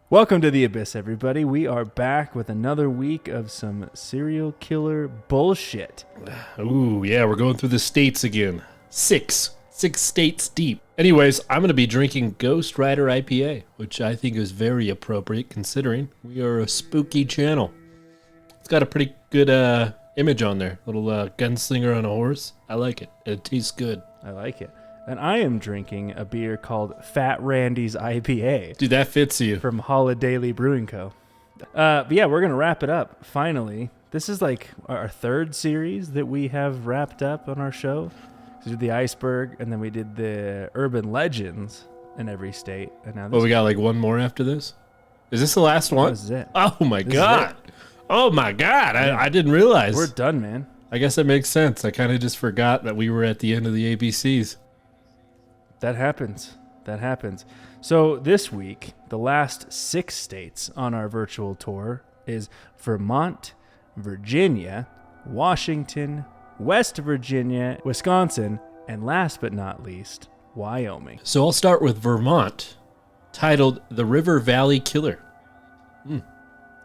Welcome to the Abyss, everybody. We are back with another week of some serial killer bullshit. Ooh, yeah, we're going through the states again. Six states deep. Anyways, I'm going to be drinking Ghost Rider IPA, which I think is very appropriate considering we are a spooky channel. It's got a pretty good image on there. Little gunslinger on a horse. I like it. It tastes good. I like it. And I am drinking a beer called Fat Randy's IPA. Dude, that fits you. From Holidaily Brewing Co. But yeah, we're going to wrap it up, finally. This is like our third series that we have wrapped up on our show. We did the iceberg, and then we did the urban legends in every state. And now we got like one more after this? Is this the last one? This is it. Oh my God. Oh my God. Yeah. I didn't realize. We're done, man. I guess that makes sense. I kind of just forgot that we were at the end of the ABCs. That happens. So this week, the last 6 states on our virtual tour is Vermont, Virginia, Washington, West Virginia, Wisconsin, and last but not least, Wyoming. So I'll start with Vermont, titled The River Valley Killer.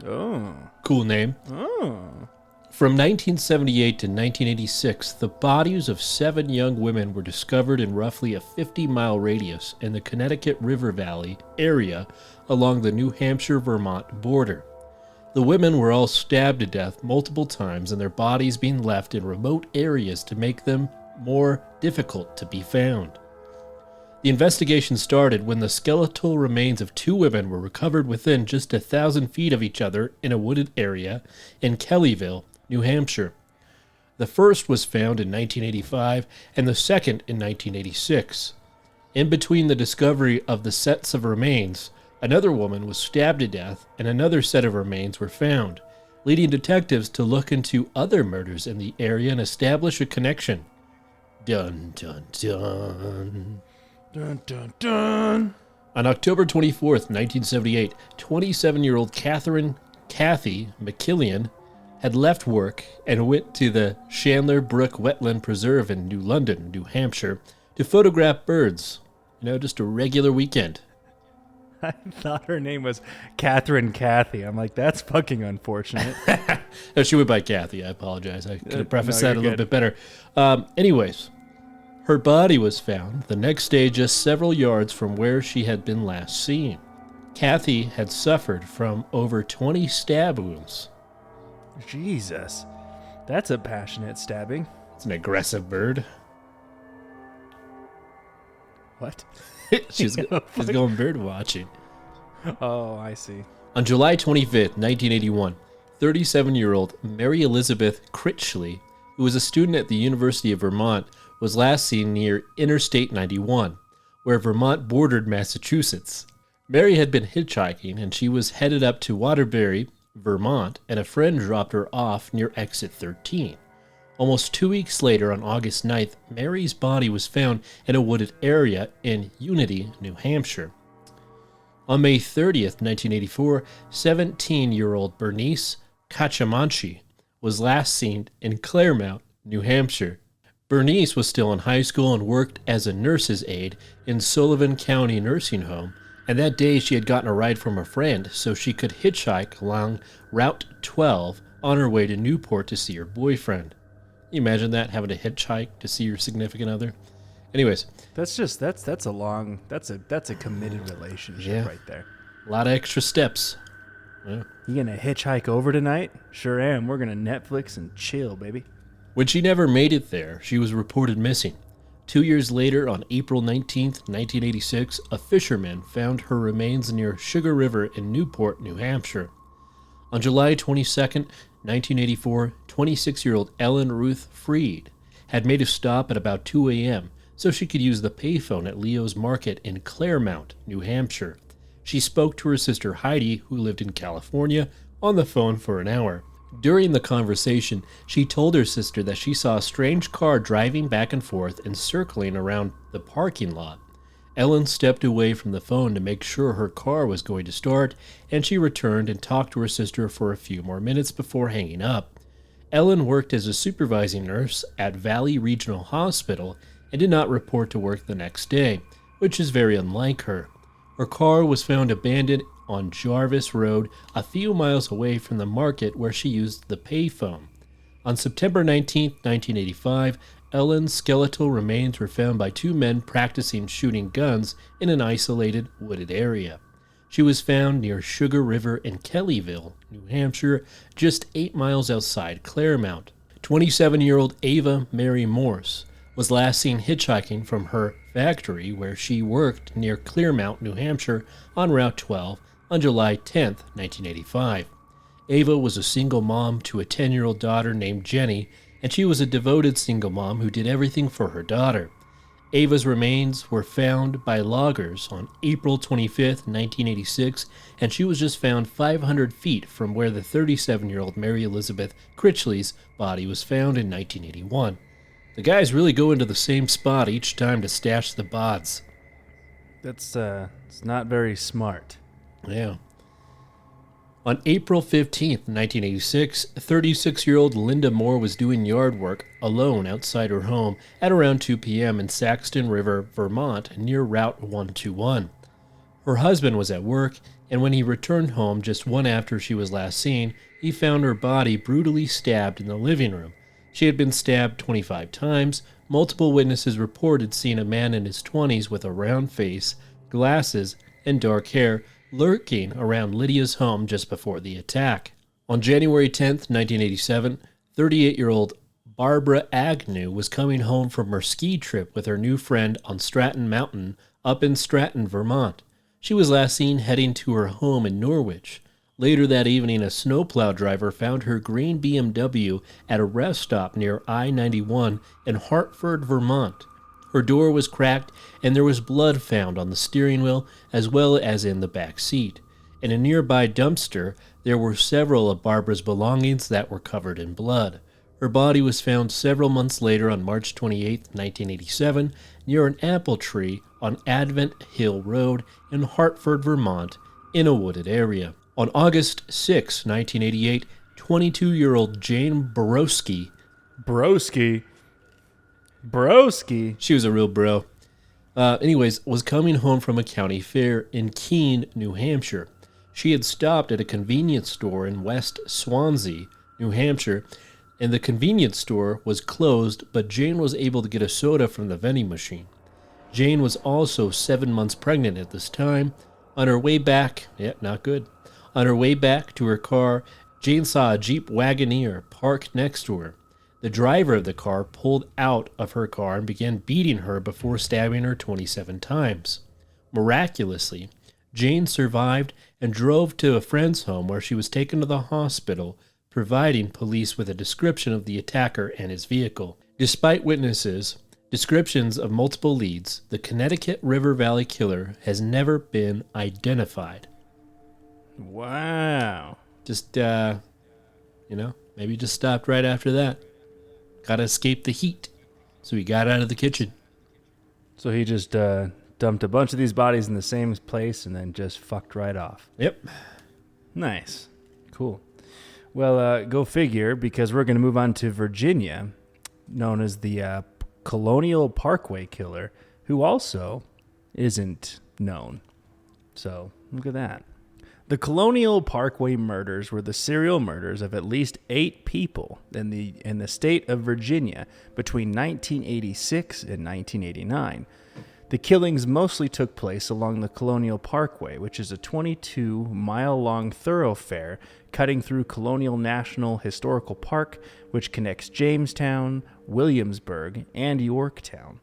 Oh. Cool name. Oh. From 1978 to 1986, the bodies of 7 young women were discovered in roughly a 50-mile radius in the Connecticut River Valley area along the New Hampshire-Vermont border. The women were all stabbed to death multiple times and their bodies being left in remote areas to make them more difficult to be found. The investigation started when the skeletal remains of 2 women were recovered within just 1,000 feet of each other in a wooded area in Kellyville, New Hampshire. The first was found in 1985 and the second in 1986. In between the discovery of the sets of remains, another woman was stabbed to death and another set of remains were found, leading detectives to look into other murders in the area and establish a connection. Dun dun dun. Dun dun dun. On October 24th, 1978, 27-year-old Kathy McKillian had left work and went to the Chandler Brook Wetland Preserve in New London, New Hampshire, to photograph birds. Just a regular weekend. I thought her name was Catherine Cathy. I'm like, that's fucking unfortunate. No, she went by Kathy. I apologize. I could have prefaced that a little bit better. Anyways, her body was found the next day just several yards from where she had been last seen. Kathy had suffered from over 20 stab wounds. Jesus. That's a passionate stabbing. It's an aggressive bird. What? she's going bird watching. Oh, I see. On July 25th, 1981, 37-year-old Mary Elizabeth Critchley, who was a student at the University of Vermont, was last seen near Interstate 91, where Vermont bordered Massachusetts. Mary had been hitchhiking, and she was headed up to Waterbury, Vermont, and a friend dropped her off near exit 13. Almost 2 weeks later, on August 9th, Mary's body was found in a wooded area in Unity, New Hampshire. On May 30th, 1984, 17-year-old Bernice Cachamanchi was last seen in Claremont, New Hampshire. Bernice was still in high school and worked as a nurse's aide in Sullivan County Nursing Home, and that day she had gotten a ride from a friend so she could hitchhike along Route 12 on her way to Newport to see her boyfriend. Can you imagine that, having to hitchhike to see your significant other? Anyways. That's a committed relationship right there. A lot of extra steps. Yeah. You gonna hitchhike over tonight? Sure am. We're gonna Netflix and chill, baby. When she never made it there, she was reported missing. 2 years later, on April 19th, 1986, a fisherman found her remains near Sugar River in Newport, New Hampshire. On July 22nd, 1984, 26-year-old Ellen Ruth Freed had made a stop at about 2 a.m. so she could use the payphone at Leo's Market in Claremont, New Hampshire. She spoke to her sister Heidi, who lived in California, on the phone for an hour. During the conversation, she told her sister that she saw a strange car driving back and forth and circling around the parking lot. Ellen stepped away from the phone to make sure her car was going to start, and she returned and talked to her sister for a few more minutes before hanging up. Ellen worked as a supervising nurse at Valley Regional Hospital and did not report to work the next day, which is very unlike her. Her car was found abandoned on Jarvis Road, a few miles away from the market where she used the payphone. On September 19, 1985, Ellen's skeletal remains were found by two men practicing shooting guns in an isolated wooded area. She was found near Sugar River in Kellyville, New Hampshire, just 8 miles outside Claremont. 27-year-old Ava Mary Morse was last seen hitchhiking from her factory where she worked near Claremont, New Hampshire on Route 12 on July 10, 1985. Ava was a single mom to a 10-year-old daughter named Jenny, and she was a devoted single mom who did everything for her daughter. Ava's remains were found by loggers on April 25, 1986, and she was just found 500 feet from where the 37-year-old Mary Elizabeth Critchley's body was found in 1981. The guys really go into the same spot each time to stash the bods. That's it's not very smart. Yeah. On April 15th, 1986, 36-year-old Linda Moore was doing yard work alone outside her home at around 2 p.m. in Saxton River, Vermont, near Route 121. Her husband was at work, and when he returned home just one after she was last seen, he found her body brutally stabbed in the living room. She had been stabbed 25 times. Multiple witnesses reported seeing a man in his 20s with a round face, glasses, and dark hair lurking around Lydia's home just before the attack. On January 10, 1987, 38-year-old Barbara Agnew was coming home from her ski trip with her new friend on Stratton Mountain up in Stratton, Vermont. She was last seen heading to her home in Norwich. Later that evening, a snowplow driver found her green BMW at a rest stop near I-91 in Hartford, Vermont. Her door was cracked, and there was blood found on the steering wheel as well as in the back seat. In a nearby dumpster, there were several of Barbara's belongings that were covered in blood. Her body was found several months later on March 28, 1987, near an apple tree on Advent Hill Road in Hartford, Vermont, in a wooded area. On August 6, 1988, 22-year-old Jane Borowski. Broski? She was a real bro. Was coming home from a county fair in Keene, New Hampshire. She had stopped at a convenience store in West Swansea, New Hampshire, and the convenience store was closed, but Jane was able to get a soda from the vending machine. Jane was also 7 months pregnant at this time. On her way back, On her way back to her car, Jane saw a Jeep Wagoneer parked next to her. The driver of the car pulled out of her car and began beating her before stabbing her 27 times. Miraculously, Jane survived and drove to a friend's home where she was taken to the hospital, providing police with a description of the attacker and his vehicle. Despite witnesses' descriptions of multiple leads, the Connecticut River Valley killer has never been identified. Wow. Just, maybe just stopped right after that. Gotta escape the heat. So he got out of the kitchen. So he just dumped a bunch of these bodies in the same place and then just fucked right off. Yep. Nice. Cool. Well, go figure, because we're going to move on to Virginia, known as the Colonial Parkway Killer, who also isn't known. So look at that. The Colonial Parkway murders were the serial murders of at least 8 people in the state of Virginia between 1986 and 1989. The killings mostly took place along the Colonial Parkway, which is a 22-mile-long thoroughfare cutting through Colonial National Historical Park, which connects Jamestown, Williamsburg, and Yorktown.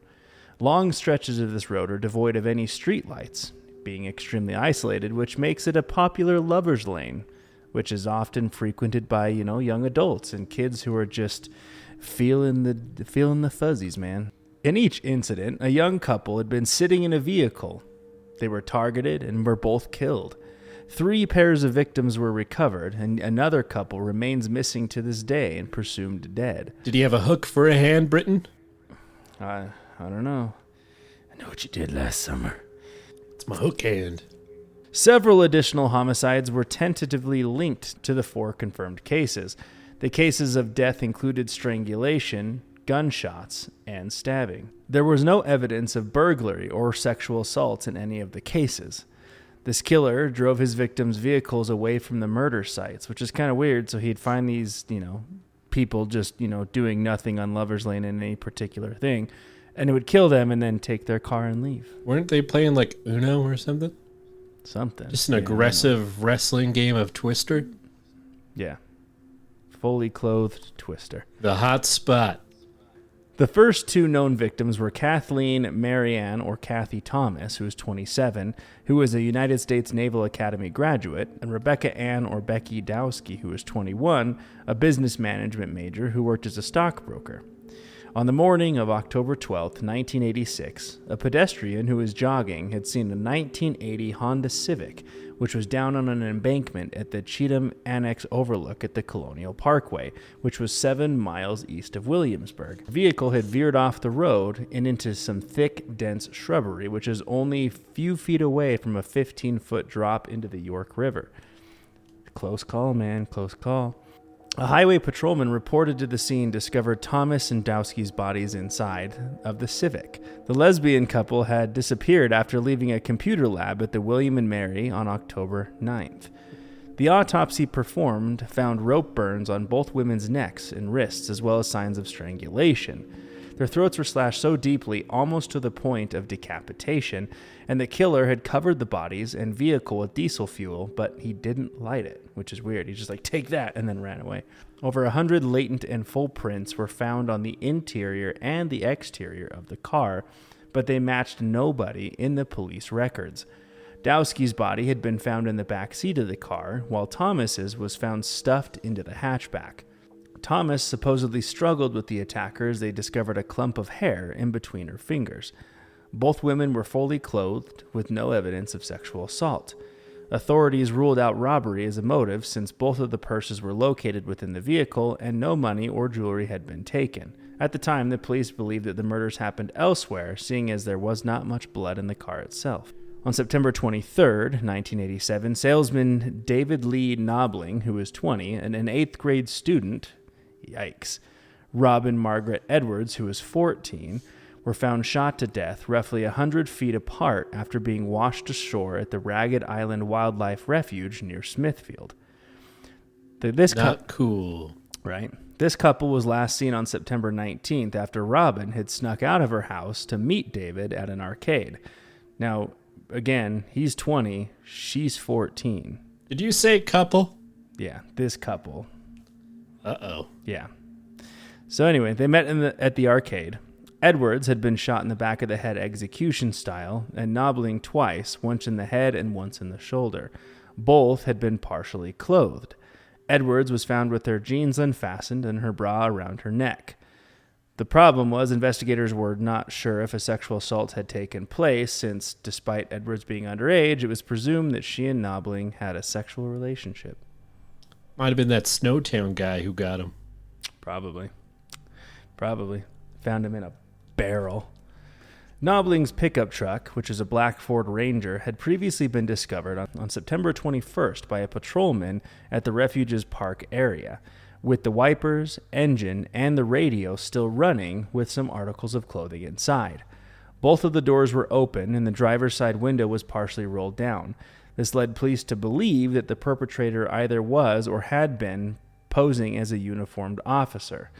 Long stretches of this road are devoid of any streetlights, being extremely isolated, which makes it a popular lover's lane, which is often frequented by, young adults and kids who are just feeling the fuzzies, man. In each incident, a young couple had been sitting in a vehicle. They were targeted and were both killed. 3 pairs of victims were recovered, and another couple remains missing to this day and presumed dead. Did he have a hook for a hand, Britain? I don't know. I know what you did last summer. It's my hook hand. Several additional homicides were tentatively linked to the 4 confirmed cases. The cases of death included strangulation, gunshots, and stabbing. There was no evidence of burglary or sexual assaults in any of the cases. This killer drove his victims' vehicles away from the murder sites, which is kind of weird. So he'd find these, people just, doing nothing on Lover's Lane in any particular thing, and it would kill them and then take their car and leave. Weren't they playing like Uno or something? Just an aggressive wrestling game of Twister? Yeah. Fully clothed Twister. The hot spot. The first two known victims were Kathleen Marianne, or Kathy Thomas, who was 27, who was a United States Naval Academy graduate, and Rebecca Ann, or Becky Dowski, who was 21, a business management major who worked as a stockbroker. On the morning of October 12, 1986, a pedestrian who was jogging had seen a 1980 Honda Civic, which was down on an embankment at the Cheatham Annex overlook at the Colonial Parkway, which was 7 miles east of Williamsburg. The vehicle had veered off the road and into some thick, dense shrubbery, which is only a few feet away from a 15-foot drop into the York River. Close call, man, close call. A highway patrolman reported to the scene discovered Thomas and Dowski's bodies inside of the Civic. The lesbian couple had disappeared after leaving a computer lab at the William and Mary on October 9th. The autopsy performed found rope burns on both women's necks and wrists, as well as signs of strangulation. Their throats were slashed so deeply, almost to the point of decapitation, and the killer had covered the bodies and vehicle with diesel fuel, but he didn't light it, which is weird. He's just like, take that, and then ran away. Over 100 latent and full prints were found on the interior and the exterior of the car, but they matched nobody in the police records. Dowski's body had been found in the back seat of the car, while Thomas's was found stuffed into the hatchback. Thomas supposedly struggled with the attacker as they discovered a clump of hair in between her fingers. Both women were fully clothed, with no evidence of sexual assault. Authorities ruled out robbery as a motive since both of the purses were located within the vehicle and no money or jewelry had been taken. At the time, the police believed that the murders happened elsewhere, seeing as there was not much blood in the car itself. On September 23, 1987, salesman David Lee Knobling, who was 20 and an 8th grade student, Robin Margaret Edwards, who was 14, were found shot to death roughly 100 feet apart after being washed ashore at the Ragged Island Wildlife Refuge near Smithfield. Not cool. Right. This couple was last seen on September 19th after Robin had snuck out of her house to meet David at an arcade. Now, again, he's 20, she's 14. Did you say couple? Yeah, this couple. Uh-oh. Yeah. So anyway, they met at the arcade. Edwards had been shot in the back of the head execution style, and Knobling twice, once in the head and once in the shoulder. Both had been partially clothed. Edwards was found with her jeans unfastened and her bra around her neck. The problem was investigators were not sure if a sexual assault had taken place, since despite Edwards being underage, it was presumed that she and Knobling had a sexual relationship. Might have been that Snowtown guy who got him. Probably. Found him in a barrel. Knobling's pickup truck, which is a black Ford Ranger, had previously been discovered on September 21st by a patrolman at the refuge's park area, with the wipers, engine, and the radio still running with some articles of clothing inside. Both of the doors were open and the driver's side window was partially rolled down. This led police to believe that the perpetrator either was or had been posing as a uniformed officer.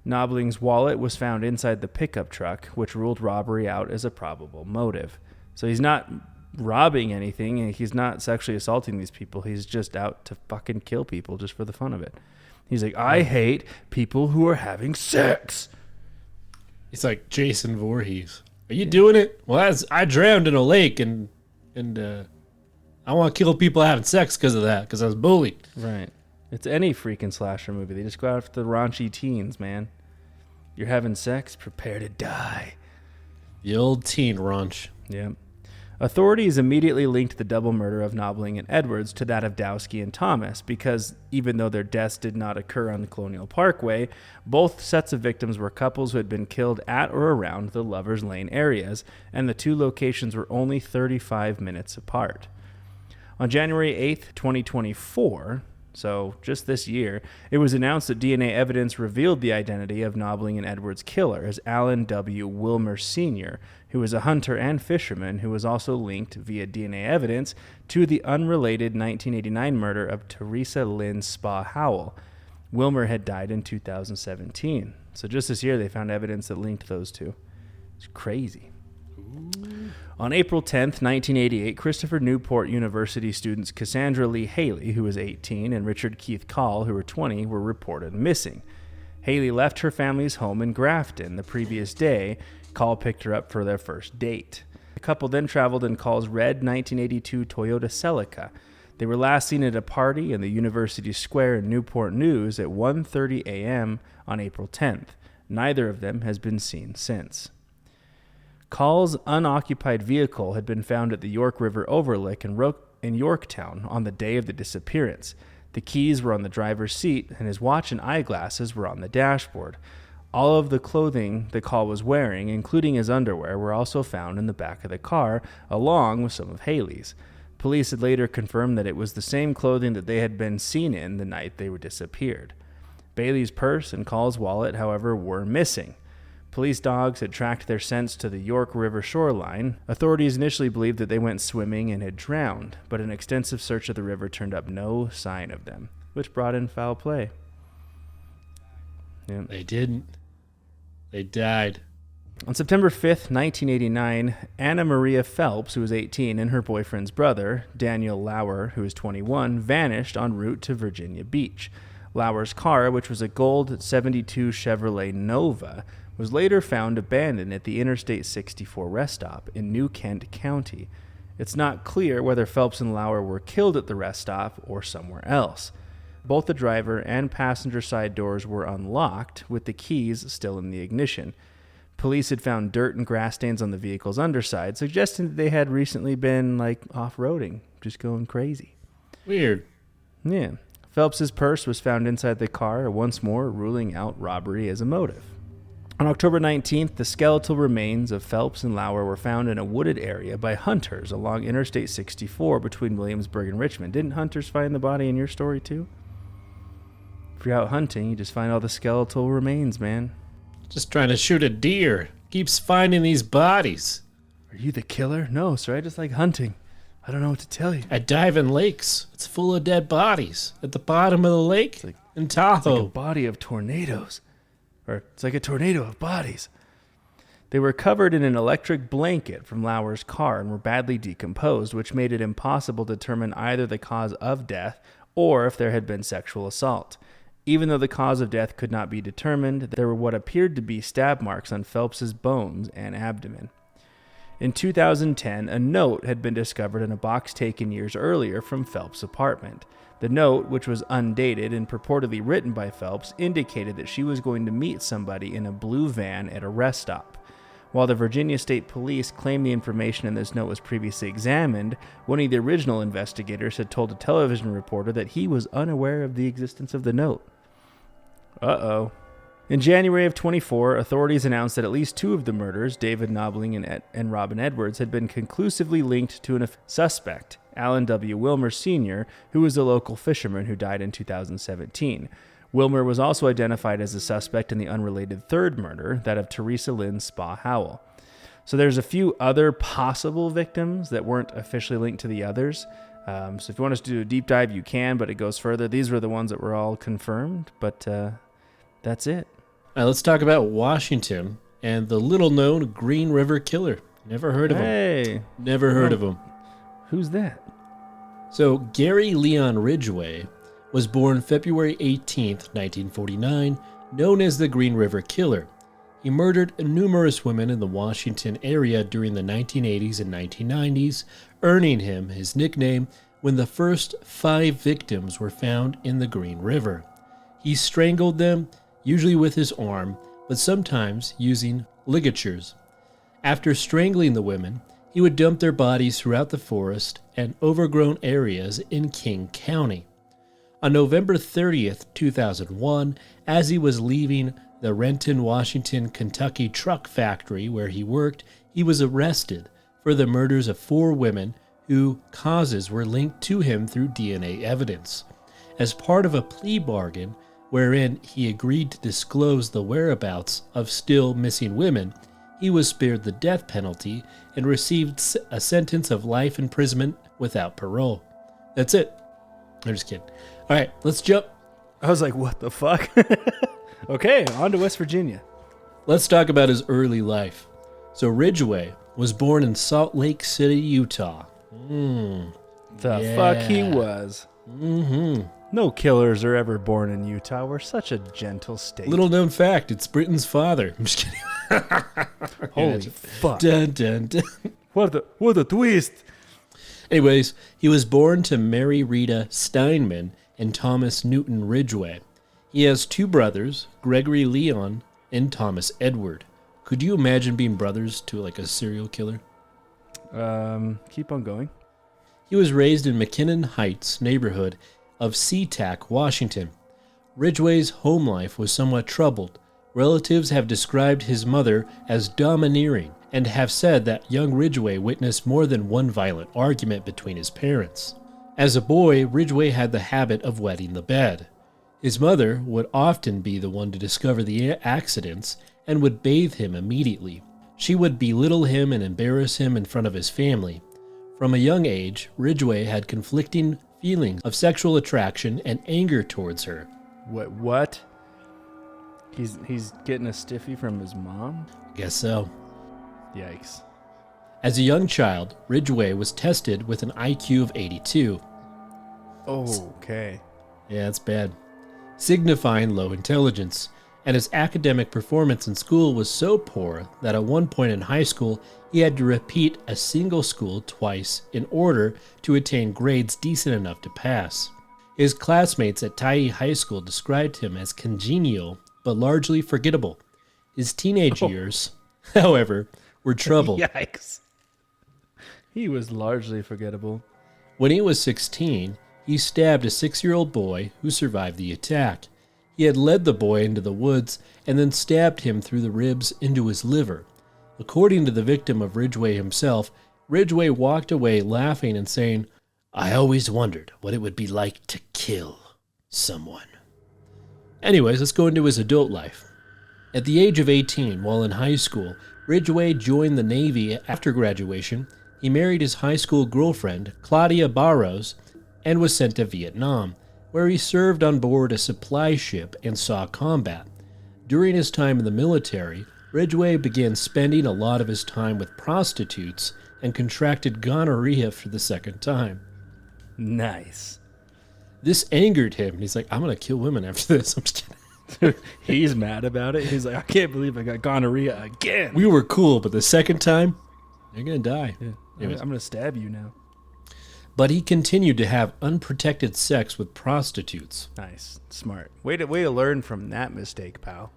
Knobling's wallet was found inside the pickup truck, which ruled robbery out as a probable motive. So he's not robbing anything, and he's not sexually assaulting these people. He's just out to fucking kill people just for the fun of it. He's like, I hate people who are having sex. He's like Jason Voorhees. Are you doing it? Well, I drowned in a lake, and I want to kill people having sex because of that, because I was bullied. Right. It's any freaking slasher movie. They just go after the raunchy teens, man. You're having sex, prepare to die. The old teen raunch. Yep. Authorities immediately linked the double murder of Knobling and Edwards to that of Dowski and Thomas because even though their deaths did not occur on the Colonial Parkway, both sets of victims were couples who had been killed at or around the Lover's Lane areas, and the two locations were only 35 minutes apart. On January 8th, 2024, So just this year, it was announced that DNA evidence revealed the identity of Knobling and Edwards' killer as Alan W. Wilmer Sr., who was a hunter and fisherman who was also linked via DNA evidence to the unrelated 1989 murder of Teresa Lynn Spa Howell. Wilmer had died in 2017. So just this year, they found evidence that linked those two. It's crazy. On April 10th, 1988, Christopher Newport University students Cassandra Lee Haley, who was 18, and Richard Keith Call, who were 20, were reported missing. Haley left her family's home in Grafton the previous day. Call picked her up for their first date. The couple then traveled in Call's red 1982 Toyota Celica. They were last seen at a party in the University Square in Newport News at 1:30 a.m. on April 10th. Neither of them has been seen since. Call's unoccupied vehicle had been found at the York River Overlook in Yorktown on the day of the disappearance. The keys were on the driver's seat, and his watch and eyeglasses were on the dashboard. All of the clothing the Call was wearing, including his underwear, were also found in the back of the car, along with some of Haley's. Police had later confirmed that it was the same clothing that they had been seen in the night they were disappeared. Bailey's purse and Call's wallet, however, were missing. Police dogs had tracked their scents to the York River shoreline. Authorities initially believed that they went swimming and had drowned, but an extensive search of the river turned up no sign of them, which brought in foul play. Yeah. They didn't. They died. On September 5th, 1989, Anna Maria Phelps, who was 18, and her boyfriend's brother, Daniel Lauer, who was 21, vanished en route to Virginia Beach. Lauer's car, which was a gold 72 Chevrolet Nova, was later found abandoned at the Interstate 64 rest stop in New Kent County. It's not clear whether Phelps and Lauer were killed at the rest stop or somewhere else. Both the driver and passenger side doors were unlocked, with the keys still in the ignition. Police had found dirt and grass stains on the vehicle's underside, suggesting that they had recently been, off-roading, just going crazy. Weird. Yeah. Phelps's purse was found inside the car, once more ruling out robbery as a motive. On October 19th, the skeletal remains of Phelps and Lauer were found in a wooded area by hunters along Interstate 64 between Williamsburg and Richmond. Didn't hunters find the body in your story, too? If you're out hunting, you just find all the skeletal remains, man. Just trying to shoot a deer. Keeps finding these bodies. Are you the killer? No, sir. I just like hunting. I don't know what to tell you. I dive in lakes. It's full of dead bodies. At the bottom of the lake in Tahoe. It's like a body of tornadoes. Or it's like a tornado of bodies. They were covered in an electric blanket from Lauer's car and were badly decomposed, which made it impossible to determine either the cause of death or if there had been sexual assault. Even though the cause of death could not be determined, there were what appeared to be stab marks on Phelps's bones and abdomen. In 2010, a note had been discovered in a box taken years earlier from Phelps' apartment. The note, which was undated and purportedly written by Phelps, indicated that she was going to meet somebody in a blue van at a rest stop. While the Virginia State Police claimed the information in this note was previously examined, one of the original investigators had told a television reporter that he was unaware of the existence of the note. Uh-oh. In January of 24, authorities announced that at least two of the murders, David Knobling and Robin Edwards, had been conclusively linked to a suspect, Alan W. Wilmer Sr., who was a local fisherman who died in 2017. Wilmer was also identified as a suspect in the unrelated third murder, that of Teresa Lynn Spa Howell. So there's a few other possible victims that weren't officially linked to the others. So if you want us to do a deep dive, you can, but it goes further. These were the ones that were all confirmed, but that's it. All right, let's talk about Washington and the little-known Green River Killer. Never heard of him. Never heard of him. Who's that? So Gary Leon Ridgway was born February 18th, 1949, known as the Green River Killer. He murdered numerous women in the Washington area during the 1980s and 1990s, earning him his nickname when the first 5 victims were found in the Green River. He strangled them, usually with his arm, but sometimes using ligatures. After strangling the women, he would dump their bodies throughout the forest and overgrown areas in King County. On November 30th, 2001, as he was leaving the Renton, Washington, Kentucky truck factory where he worked, he was arrested for the murders of 4 women whose causes were linked to him through DNA evidence. As part of a plea bargain wherein he agreed to disclose the whereabouts of still missing women, he was spared the death penalty and received a sentence of life imprisonment without parole. That's it. I'm just kidding. All right, let's jump. I was like, what the fuck? Okay, on to West Virginia. Let's talk about his early life. So Ridgway was born in Salt Lake City, Utah. Fuck he was. Mm-hmm. No killers are ever born in Utah. We're such a gentle state. Little known fact, it's Britain's father. I'm just kidding. Holy fuck. Dun, dun, dun. What a twist. Anyways, he was born to Mary Rita Steinman and Thomas Newton Ridgway. He has two brothers, Gregory Leon and Thomas Edward. Could you imagine being brothers to like a serial killer? Keep on going. He was raised in McKinnon Heights neighborhood of SeaTac, Washington. Ridgway's home life was somewhat troubled. Relatives have described his mother as domineering and have said that young Ridgway witnessed more than one violent argument between his parents. As a boy, Ridgway had the habit of wetting the bed. His mother would often be the one to discover the accidents and would bathe him immediately. She would belittle him and embarrass him in front of his family. From a young age, Ridgway had conflicting feelings of sexual attraction and anger towards her. What? He's getting a stiffy from his mom? Guess so. Yikes. As a young child, Ridgway was tested with an IQ of 82. Oh, okay. Yeah, that's bad. Signifying low intelligence, and his academic performance in school was so poor that at one point in high school, he had to repeat a single school twice in order to attain grades decent enough to pass. His classmates at Tye High School described him as congenial, but largely forgettable. His teenage years, however, were troubled. Yikes. He was largely forgettable. When he was 16, he stabbed a 6-year-old boy who survived the attack. He had led the boy into the woods and then stabbed him through the ribs into his liver. According to the victim of Ridgway himself, Ridgway walked away laughing and saying, "I always wondered what it would be like to kill someone." Anyways, let's go into his adult life. At the age of 18, while in high school, Ridgway joined the Navy. After graduation, he married his high school girlfriend, Claudia Barrows, and was sent to Vietnam, where he served on board a supply ship and saw combat. During his time in the military, Ridgway began spending a lot of his time with prostitutes and contracted gonorrhea for the second time. Nice. This angered him, and he's like, I'm going to kill women after this. I'm just kidding. He's mad about it. He's like, I can't believe I got gonorrhea again. We were cool, but the second time, you're going to die. Yeah. I'm going to stab you now. But he continued to have unprotected sex with prostitutes. Nice. Smart. Way to learn from that mistake, pal.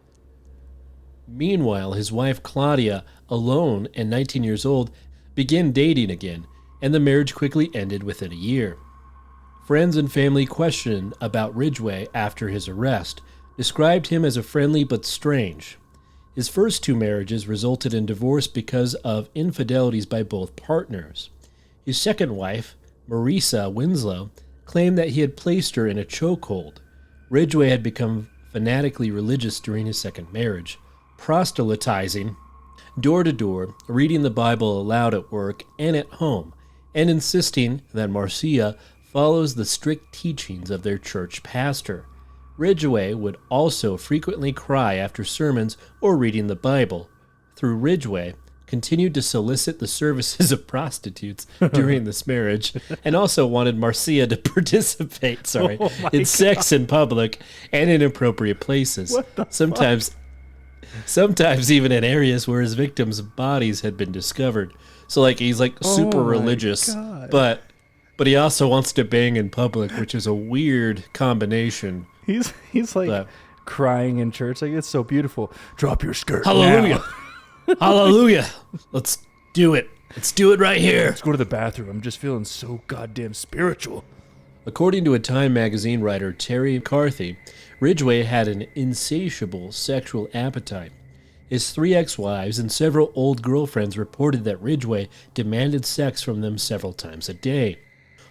Meanwhile, his wife Claudia, alone and 19 years old, began dating again, and the marriage quickly ended within a year. Friends and family questioned about Ridgway after his arrest, described him as a friendly but strange. His first two marriages resulted in divorce because of infidelities by both partners. His second wife, Marisa Winslow, claimed that he had placed her in a chokehold. Ridgway had become fanatically religious during his second marriage, proselytizing door to door, reading the Bible aloud at work and at home, and insisting that Marcia follows the strict teachings of their church pastor. Ridgway would also frequently cry after sermons or reading the Bible. Through Ridgway, continued to solicit the services of prostitutes during this marriage, and also wanted Marcia to participate in sex in public and in inappropriate places. What the Sometimes even in areas where his victims' bodies had been discovered. So like he's like super religious, but he also wants to bang in public, which is a weird combination. He's like crying in church, like it's so beautiful. Drop your skirt. Hallelujah. Now. Hallelujah. Let's do it. Let's do it right here. Let's go to the bathroom. I'm just feeling so goddamn spiritual. According to a Time magazine writer, Terry McCarthy, Ridgway had an insatiable sexual appetite. His 3 ex-wives and several old girlfriends reported that Ridgway demanded sex from them several times a day.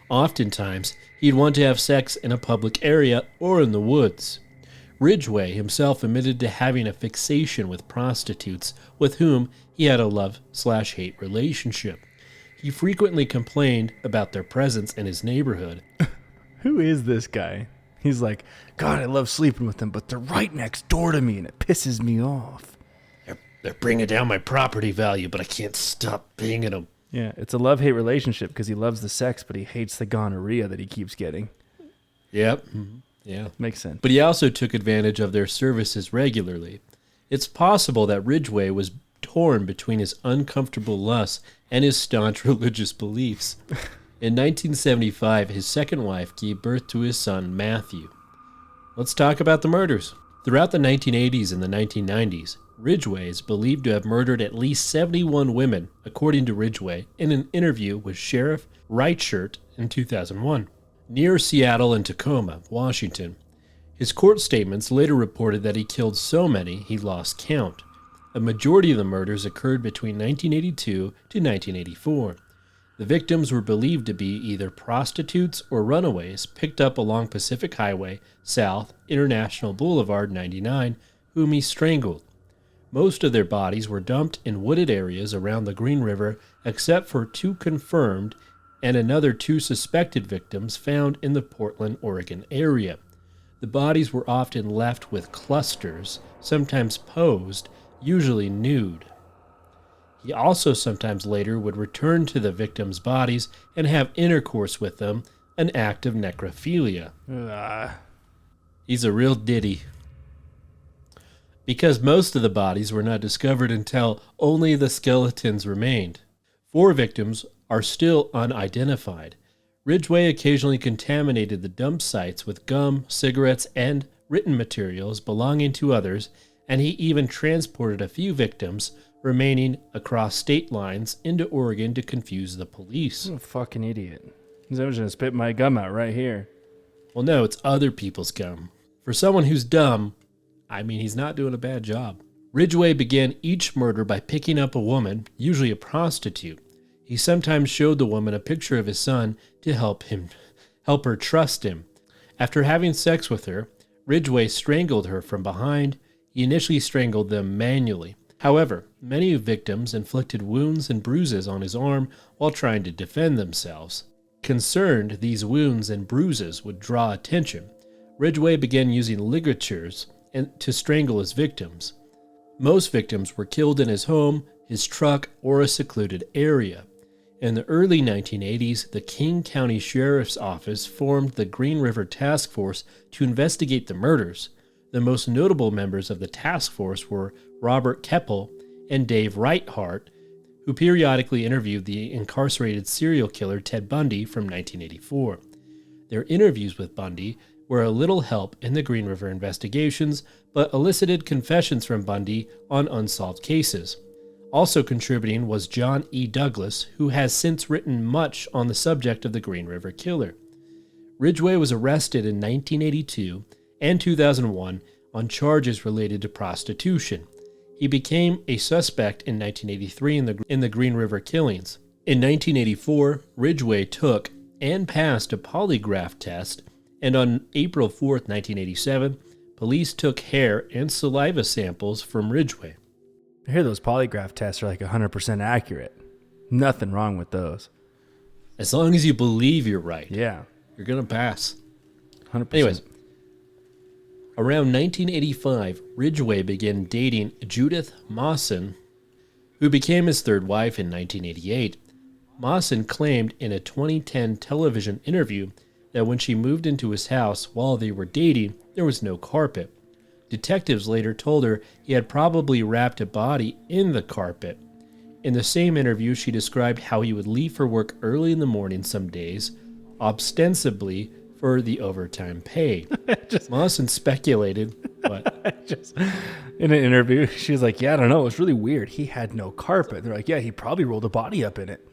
Oftentimes, he'd want to have sex in a public area or in the woods. Ridgway himself admitted to having a fixation with prostitutes with whom he had a love/hate relationship. He frequently complained about their presence in his neighborhood. Who is this guy? He's like, God, I love sleeping with them, but they're right next door to me and it pisses me off. They're bringing down my property value, but I can't stop banging them. Yeah, it's a love-hate relationship because he loves the sex, but he hates the gonorrhea that he keeps getting. Yep. Mm-hmm. Yeah. Makes sense. But he also took advantage of their services regularly. It's possible that Ridgway was torn between his uncomfortable lusts and his staunch religious beliefs. In 1975, his second wife gave birth to his son, Matthew. Let's talk about the murders. Throughout the 1980s and the 1990s, Ridgway is believed to have murdered at least 71 women, according to Ridgway, in an interview with Sheriff Reichert in 2001, near Seattle and Tacoma, Washington. His court statements later reported that he killed so many he lost count. A majority of the murders occurred between 1982 to 1984. The victims were believed to be either prostitutes or runaways picked up along Pacific Highway, South International Boulevard 99, whom he strangled. Most of their bodies were dumped in wooded areas around the Green River, except for 2 confirmed and another 2 suspected victims found in the Portland, Oregon area. The bodies were often left with clusters, sometimes posed, usually nude. He also sometimes later would return to the victims' bodies and have intercourse with them, an act of necrophilia. He's a real ditty. Because most of the bodies were not discovered until only the skeletons remained. 4 victims are still unidentified. Ridgway occasionally contaminated the dump sites with gum, cigarettes, and written materials belonging to others, and he even transported a few victims remaining across state lines into Oregon to confuse the police. What a fucking idiot. He's just going to spit my gum out right here. Well, no, it's other people's gum. For someone who's dumb, he's not doing a bad job. Ridgway began each murder by picking up a woman, usually a prostitute. He sometimes showed the woman a picture of his son to help her trust him. After having sex with her, Ridgway strangled her from behind. He initially strangled them manually. However, many victims inflicted wounds and bruises on his arm while trying to defend themselves. Concerned these wounds and bruises would draw attention, Ridgway began using ligatures to strangle his victims. Most victims were killed in his home, his truck, or a secluded area. In the early 1980s, the King County Sheriff's Office formed the Green River Task Force to investigate the murders. The most notable members of the task force were Robert Keppel and Dave Reithart, who periodically interviewed the incarcerated serial killer Ted Bundy from 1984. Their interviews with Bundy were a little help in the Green River investigations, but elicited confessions from Bundy on unsolved cases. Also contributing was John E. Douglas, who has since written much on the subject of the Green River Killer. Ridgway was arrested in 1982 and 2001 on charges related to prostitution. He became a suspect in 1983 in the Green River killings. In 1984, Ridgway took and passed a polygraph test, and on April 4, 1987, police took hair and saliva samples from Ridgway. I hear those polygraph tests are like 100% accurate. Nothing wrong with those. As long as you believe you're right. Yeah. You're going to pass. 100%. Anyways, around 1985, Ridgway began dating Judith Mawson, who became his third wife in 1988. Mawson claimed in a 2010 television interview that when she moved into his house while they were dating, there was no carpet. Detectives later told her he had probably wrapped a body in the carpet. In the same interview, she described how he would leave for work early in the morning some days, ostensibly for the overtime pay. Mawson speculated, in an interview, she was like, yeah, I don't know, it was really weird. He had no carpet. They're like, yeah, he probably rolled a body up in it.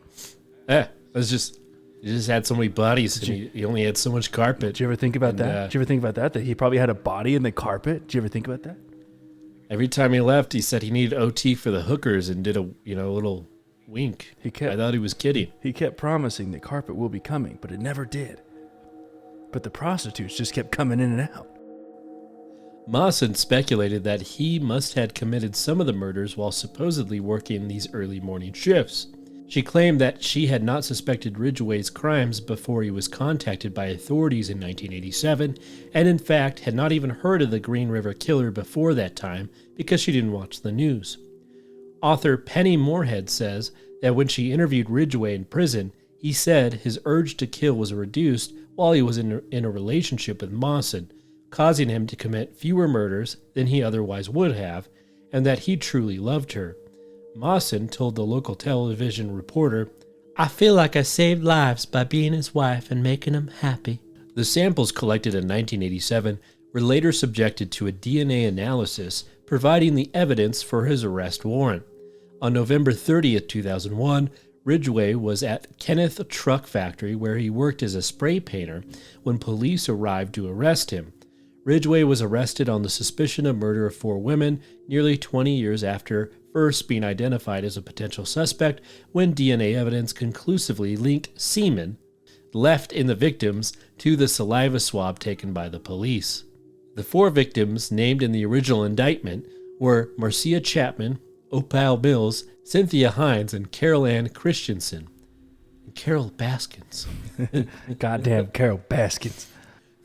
He just had so many bodies, and he only had so much carpet. Did you ever think about that? Did you ever think about that? That he probably had a body in the carpet? Did you ever think about that? Every time he left, he said he needed OT for the hookers and did a little Wink. He kept- I thought he was kidding. He kept promising the carpet will be coming, but it never did. But the prostitutes just kept coming in and out. Mawson speculated that he must have committed some of the murders while supposedly working these early morning shifts. She claimed that she had not suspected Ridgway's crimes before he was contacted by authorities in 1987, and in fact had not even heard of the Green River Killer before that time because she didn't watch the news. Author Penny Moorhead says that when she interviewed Ridgway in prison, he said his urge to kill was reduced while he was in a relationship with Mawson, causing him to commit fewer murders than he otherwise would have, and that he truly loved her. Mawson told the local television reporter, "I feel like I saved lives by being his wife and making them happy." The samples collected in 1987 were later subjected to a DNA analysis, providing the evidence for his arrest warrant. On November 30th, 2001, Ridgway was at Kenneth Truck Factory where he worked as a spray painter when police arrived to arrest him. Ridgway was arrested on the suspicion of murder of 4 women nearly 20 years after first being identified as a potential suspect when DNA evidence conclusively linked semen left in the victims to the saliva swab taken by the police. The 4 victims named in the original indictment were Marcia Chapman, Opal Mills, Cynthia Hines, and Carol Ann Christensen. And Carol Baskins. Goddamn Carol Baskins.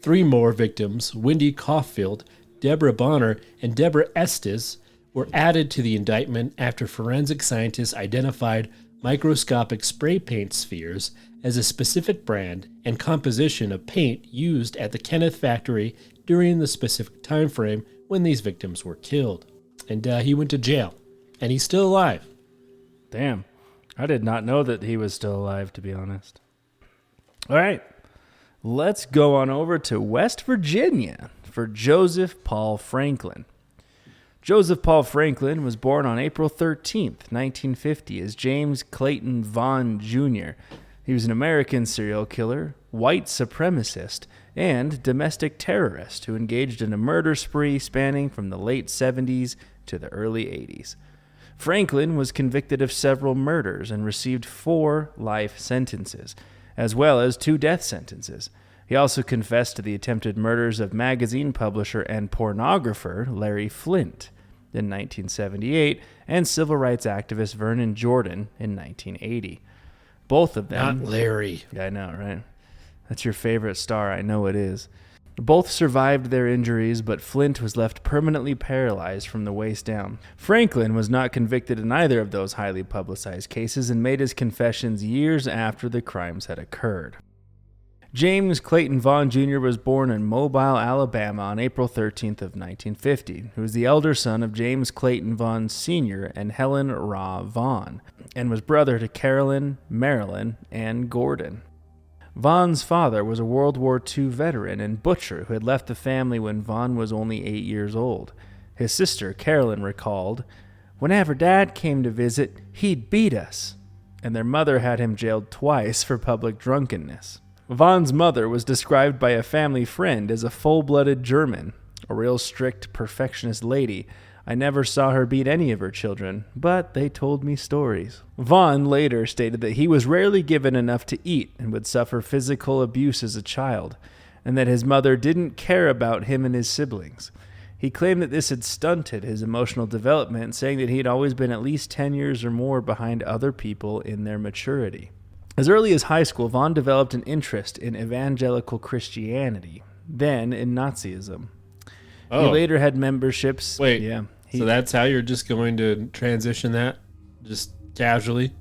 3 more victims, Wendy Caulfield, Deborah Bonner, and Deborah Estes, were added to the indictment after forensic scientists identified microscopic spray paint spheres as a specific brand and composition of paint used at the Kenneth factory during the specific time frame when these victims were killed. And he went to jail. And he's still alive. Damn. I did not know that he was still alive, to be honest. All right. Let's go on over to West Virginia for Joseph Paul Franklin. Joseph Paul Franklin was born on April 13th, 1950, as James Clayton Vaughn Jr. He was an American serial killer, white supremacist, and domestic terrorist who engaged in a murder spree spanning from the late 70s to the early 80s. Franklin was convicted of several murders and received 4 life sentences, as well as 2 death sentences. He also confessed to the attempted murders of magazine publisher and pornographer Larry Flynt in 1978 and civil rights activist Vernon Jordan in 1980. Both of them... Not Larry. Yeah, I know, right? That's your favorite star. I know it is. Both survived their injuries, but Flynt was left permanently paralyzed from the waist down. Franklin was not convicted in either of those highly publicized cases and made his confessions years after the crimes had occurred. James Clayton Vaughn Jr. was born in Mobile, Alabama on April 13th of 1950. He was the elder son of James Clayton Vaughn Sr. and Helen Raw Vaughn, and was brother to Carolyn, Marilyn, and Gordon. Vaughn's father was a World War II veteran and butcher who had left the family when Vaughn was only 8 years old. His sister, Carolyn, recalled, "Whenever Dad came to visit, he'd beat us," and their mother had him jailed twice for public drunkenness. Vaughn's mother was described by a family friend as a full-blooded German, a real strict perfectionist lady. I never saw her beat any of her children, but they told me stories. Vaughn later stated that he was rarely given enough to eat and would suffer physical abuse as a child, and that his mother didn't care about him and his siblings. He claimed that this had stunted his emotional development, saying that he had always been at least 10 years or more behind other people in their maturity. As early as high school, Vaughn developed an interest in evangelical Christianity, then in Nazism. Oh. He later had memberships... Wait. Yeah. So that's how you're just going to transition that? Just casually?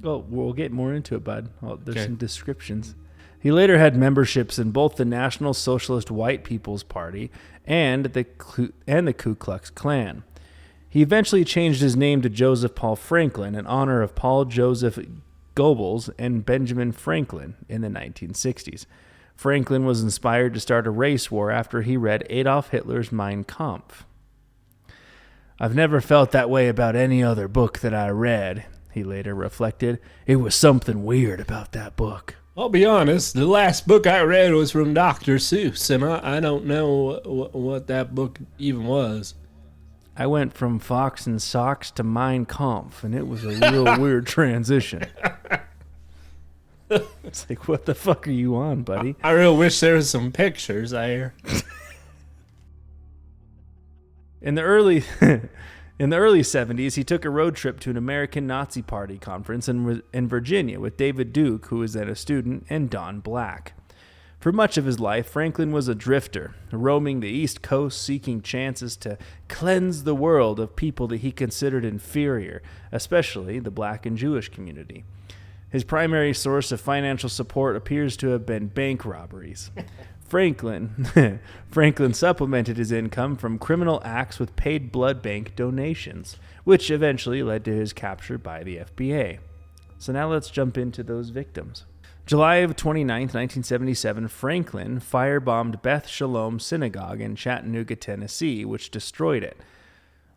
Well, we'll get more into it, bud. There's Okay. some descriptions. He later had memberships in both the National Socialist White People's Party and the Ku Klux Klan. He eventually changed his name to Joseph Paul Franklin in honor of Paul Joseph Goebbels and Benjamin Franklin in the 1960s. Franklin was inspired to start a race war after he read Adolf Hitler's Mein Kampf. "I've never felt that way about any other book that I read," he later reflected. "It was something weird about that book." I'll be honest, the last book I read was from Dr. Seuss, and I don't know what that book even was. I went from Fox and Socks to Mein Kampf, and it was a real weird transition. It's like, what the fuck are you on, buddy? I really wish there was some pictures there. In the early 70s, he took a road trip to an American Nazi Party conference in Virginia with David Duke, who was then a student, and Don Black. For much of his life, Franklin was a drifter, roaming the East Coast seeking chances to cleanse the world of people that he considered inferior, especially the black and Jewish community. His primary source of financial support appears to have been bank robberies. Franklin supplemented his income from criminal acts with paid blood bank donations, which eventually led to his capture by the FBI. So now let's jump into those victims. July of 29th, 1977, Franklin firebombed Beth Shalom Synagogue in Chattanooga, Tennessee, which destroyed it.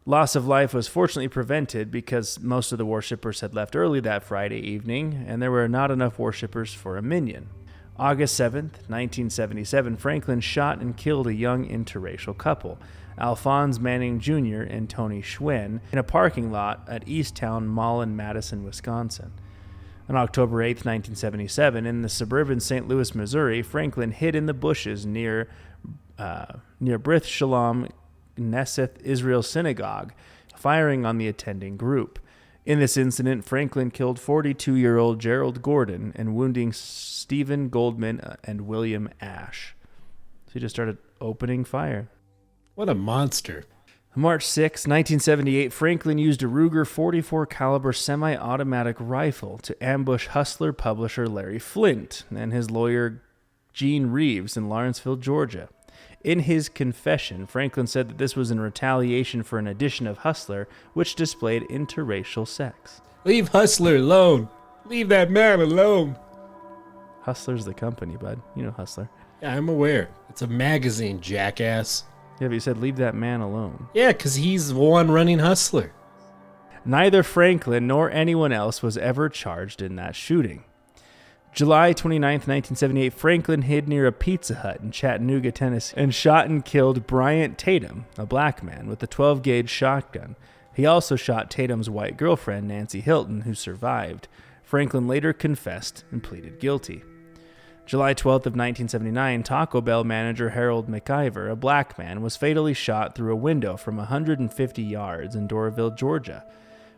Loss of life was fortunately prevented because most of the worshippers had left early that Friday evening, and there were not enough worshippers for a minyan. August 7th, 1977, Franklin shot and killed a young interracial couple, Alphonse Manning Jr. and Tony Schwen, in a parking lot at Easttown Mall in Madison, Wisconsin. On October 8, 1977, in the suburban St. Louis, Missouri, Franklin hid in the bushes near Brith Shalom Knesset Israel Synagogue, firing on the attending group. In this incident, Franklin killed 42-year-old Gerald Gordon and wounding Stephen Goldman and William Ash. So he just started opening fire. What a monster. March 6, 1978, Franklin used a Ruger 44 caliber semi-automatic rifle to ambush Hustler publisher Larry Flint and his lawyer Gene Reeves in Lawrenceville, Georgia. In his confession, Franklin said that this was in retaliation for an edition of Hustler which displayed interracial sex. Leave Hustler alone. Leave that man alone. Hustler's the company, bud. You know Hustler. Yeah, I'm aware. It's a magazine, jackass. Yeah, but you said leave that man alone. Yeah, because he's the one running Hustler. Neither Franklin nor anyone else was ever charged in that shooting. July 29, 1978, Franklin hid near a Pizza Hut in Chattanooga, Tennessee, and shot and killed Bryant Tatum, a black man, with a 12-gauge shotgun. He also shot Tatum's white girlfriend, Nancy Hilton, who survived. Franklin later confessed and pleaded guilty. July 12th of 1979, Taco Bell manager Harold McIver, a black man, was fatally shot through a window from 150 yards in Doraville, Georgia.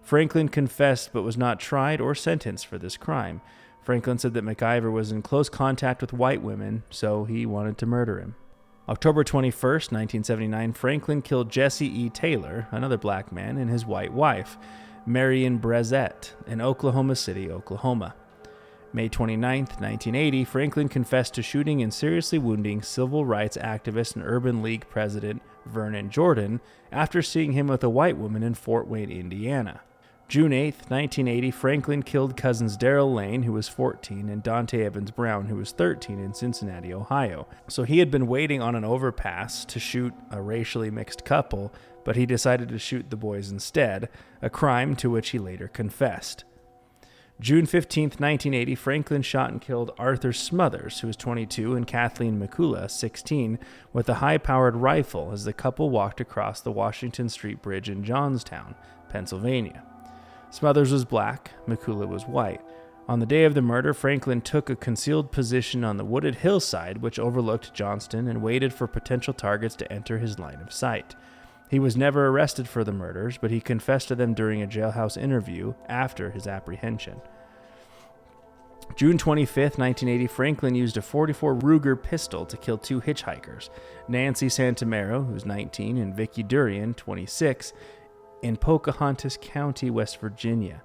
Franklin confessed but was not tried or sentenced for this crime. Franklin said that McIver was in close contact with white women, so he wanted to murder him. October 21st, 1979, Franklin killed Jesse E. Taylor, another black man, and his white wife, Marion Brezette, in Oklahoma City, Oklahoma. May 29, 1980, Franklin confessed to shooting and seriously wounding civil rights activist and Urban League president Vernon Jordan after seeing him with a white woman in Fort Wayne, Indiana. June 8, 1980, Franklin killed cousins Darrell Lane, who was 14, and Dante Evans Brown, who was 13, in Cincinnati, Ohio. So he had been waiting on an overpass to shoot a racially mixed couple, but he decided to shoot the boys instead, a crime to which he later confessed. June 15, 1980, Franklin shot and killed Arthur Smothers, who was 22, and Kathleen McCullough, 16, with a high-powered rifle as the couple walked across the Washington Street Bridge in Johnstown, Pennsylvania. Smothers was black, McCullough was white. On the day of the murder, Franklin took a concealed position on the wooded hillside which overlooked Johnston and waited for potential targets to enter his line of sight. He was never arrested for the murders, but he confessed to them during a jailhouse interview after his apprehension. June 25, 1980, Franklin used a .44 Ruger pistol to kill two hitchhikers, Nancy Santamero, who was 19, and Vicky Durian, 26, in Pocahontas County, West Virginia.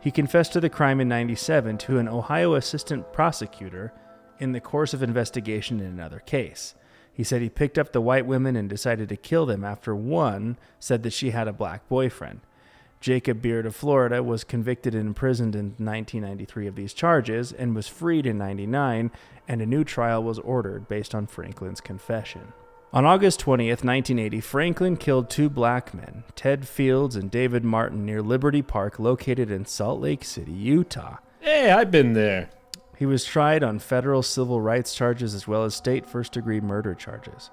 He confessed to the crime in 1997 to an Ohio assistant prosecutor in the course of investigation in another case. He said he picked up the white women and decided to kill them after one said that she had a black boyfriend. Jacob Beard of Florida was convicted and imprisoned in 1993 of these charges and was freed in 1999, and a new trial was ordered based on Franklin's confession. On August 20th, 1980, Franklin killed two black men, Ted Fields and David Martin, near Liberty Park, located in Salt Lake City, Utah. Hey, I've been there. He was tried on federal civil rights charges as well as state first-degree murder charges.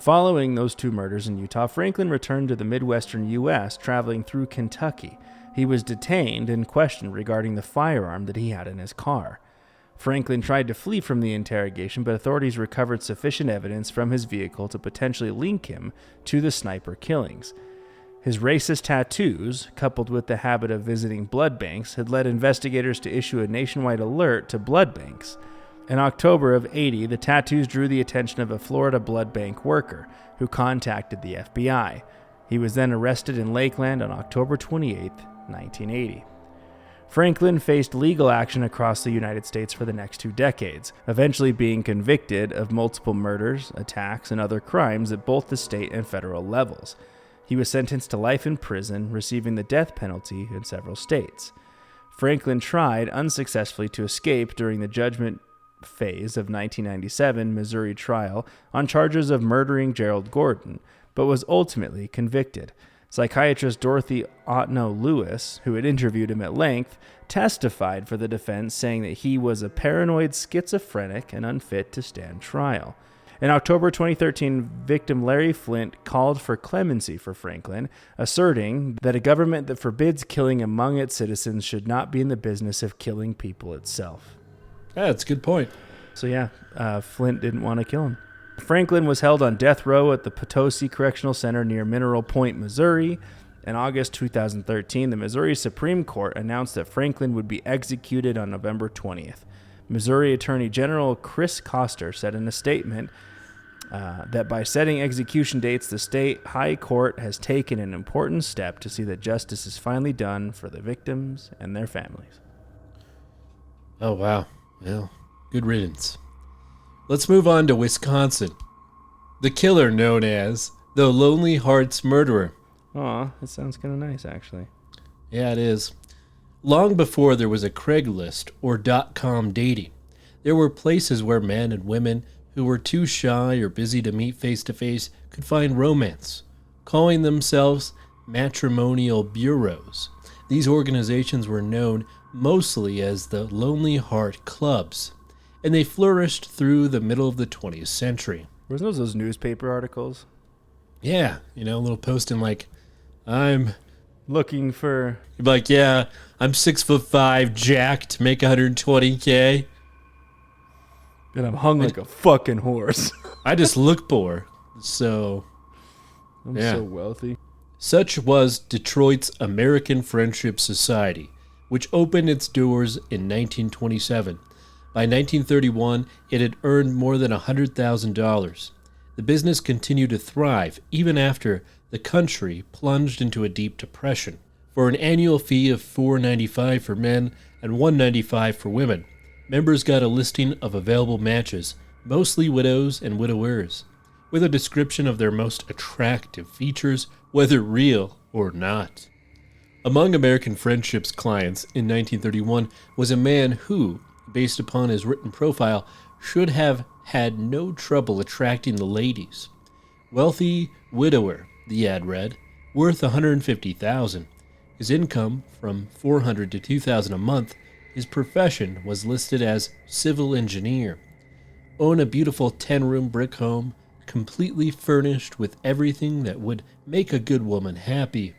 Following those 2 murders in Utah, Franklin returned to the Midwestern U.S., traveling through Kentucky. He was detained and questioned regarding the firearm that he had in his car. Franklin tried to flee from the interrogation, but authorities recovered sufficient evidence from his vehicle to potentially link him to the sniper killings. His racist tattoos, coupled with the habit of visiting blood banks, had led investigators to issue a nationwide alert to blood banks. In October of '80, the tattoos drew the attention of a Florida blood bank worker who contacted the FBI. He was then arrested in Lakeland on October 28, 1980. Franklin faced legal action across the United States for the next 2 decades, eventually being convicted of multiple murders, attacks, and other crimes at both the state and federal levels. He was sentenced to life in prison, receiving the death penalty in several states. Franklin tried unsuccessfully to escape during the judgment phase of 1997 Missouri trial on charges of murdering Gerald Gordon, but was ultimately convicted. Psychiatrist Dorothy Otno-Lewis, who had interviewed him at length, testified for the defense, saying that he was a paranoid schizophrenic and unfit to stand trial. In October 2013, victim Larry Flint called for clemency for Franklin, asserting that a government that forbids killing among its citizens should not be in the business of killing people itself. Yeah, that's a good point. So Flint didn't want to kill him. Franklin was held on death row at the Potosi Correctional Center near Mineral Point, Missouri. In August 2013, the Missouri Supreme Court announced that Franklin would be executed on November 20th. Missouri Attorney General Chris Koster said in a statement that by setting execution dates, the state high court has taken an important step to see that justice is finally done for the victims and their families. Oh, wow. Well, good riddance. Let's move on to Wisconsin. The killer known as the Lonely Hearts Murderer. Aw, that sounds kind of nice, actually. Yeah, it is. Long before there was a Craigslist or .com dating, there were places where men and women who were too shy or busy to meet face-to-face could find romance, calling themselves matrimonial bureaus. These organizations were known mostly as the Lonely Heart Clubs, and they flourished through the middle of the 20th century. Wasn't those newspaper articles? Yeah, a little posting like, I'm looking for... Like, yeah, I'm 6'5", jacked, make $120K. And I'm hung like a fucking horse. I just look poor, so... I'm so wealthy. Such was Detroit's American Friendship Society, which opened its doors in 1927. By 1931, it had earned more than $100,000. The business continued to thrive even after the country plunged into a deep depression. For an annual fee of $4.95 for men and $1.95 for women, members got a listing of available matches, mostly widows and widowers, with a description of their most attractive features, whether real or not. Among American Friendship's clients in 1931 was a man who, based upon his written profile, should have had no trouble attracting the ladies. Wealthy widower, the ad read, worth $150,000. His income from $400 to $2,000 a month. His profession was listed as civil engineer. Own a beautiful 10-room brick home, completely furnished with everything that would make a good woman happy.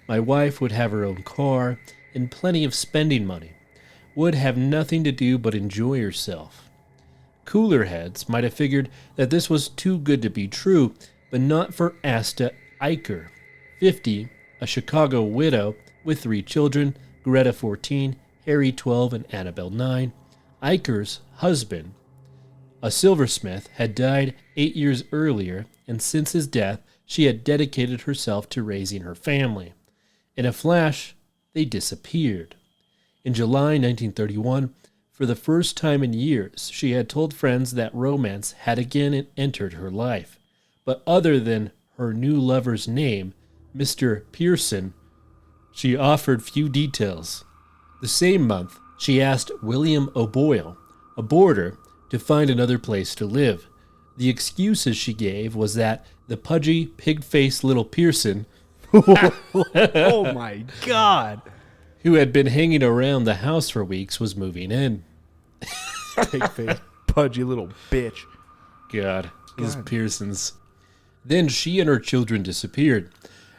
My wife would have her own car and plenty of spending money. Would have nothing to do but enjoy herself. Cooler heads might have figured that this was too good to be true, but not for Asta Eicher, 50, a Chicago widow with 3 children, Greta 14, Harry 12, and Annabelle 9. Eicher's husband, a silversmith, had died 8 years earlier, and since his death, she had dedicated herself to raising her family. In a flash, they disappeared. In July 1931, for the first time in years, she had told friends that romance had again entered her life. But other than her new lover's name, Mr. Pearson, she offered few details. The same month, she asked William O'Boyle, a boarder, to find another place to live. The excuses she gave was that the pudgy, pig-faced little Pearson Oh my God. who had been hanging around the house for weeks, was moving in. Pig face, pudgy little bitch. God, those Pearsons. Then she and her children disappeared.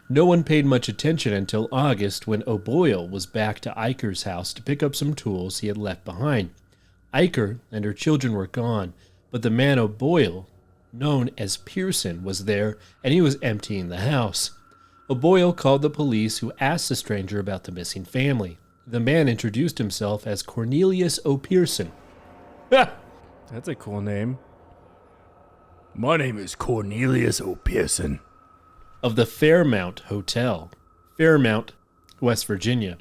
No one paid much attention until August, when O'Boyle was back to Eicher's house to pick up some tools he had left behind. Eicher and her children were gone, but the man O'Boyle, known as Pearson, was there, and he was emptying the house. O'Boyle called the police, who asked the stranger about the missing family. The man introduced himself as Cornelius O'Pearson. That's a cool name. My name is Cornelius O'Pearson. Of the Fairmount Hotel, Fairmount, West Virginia.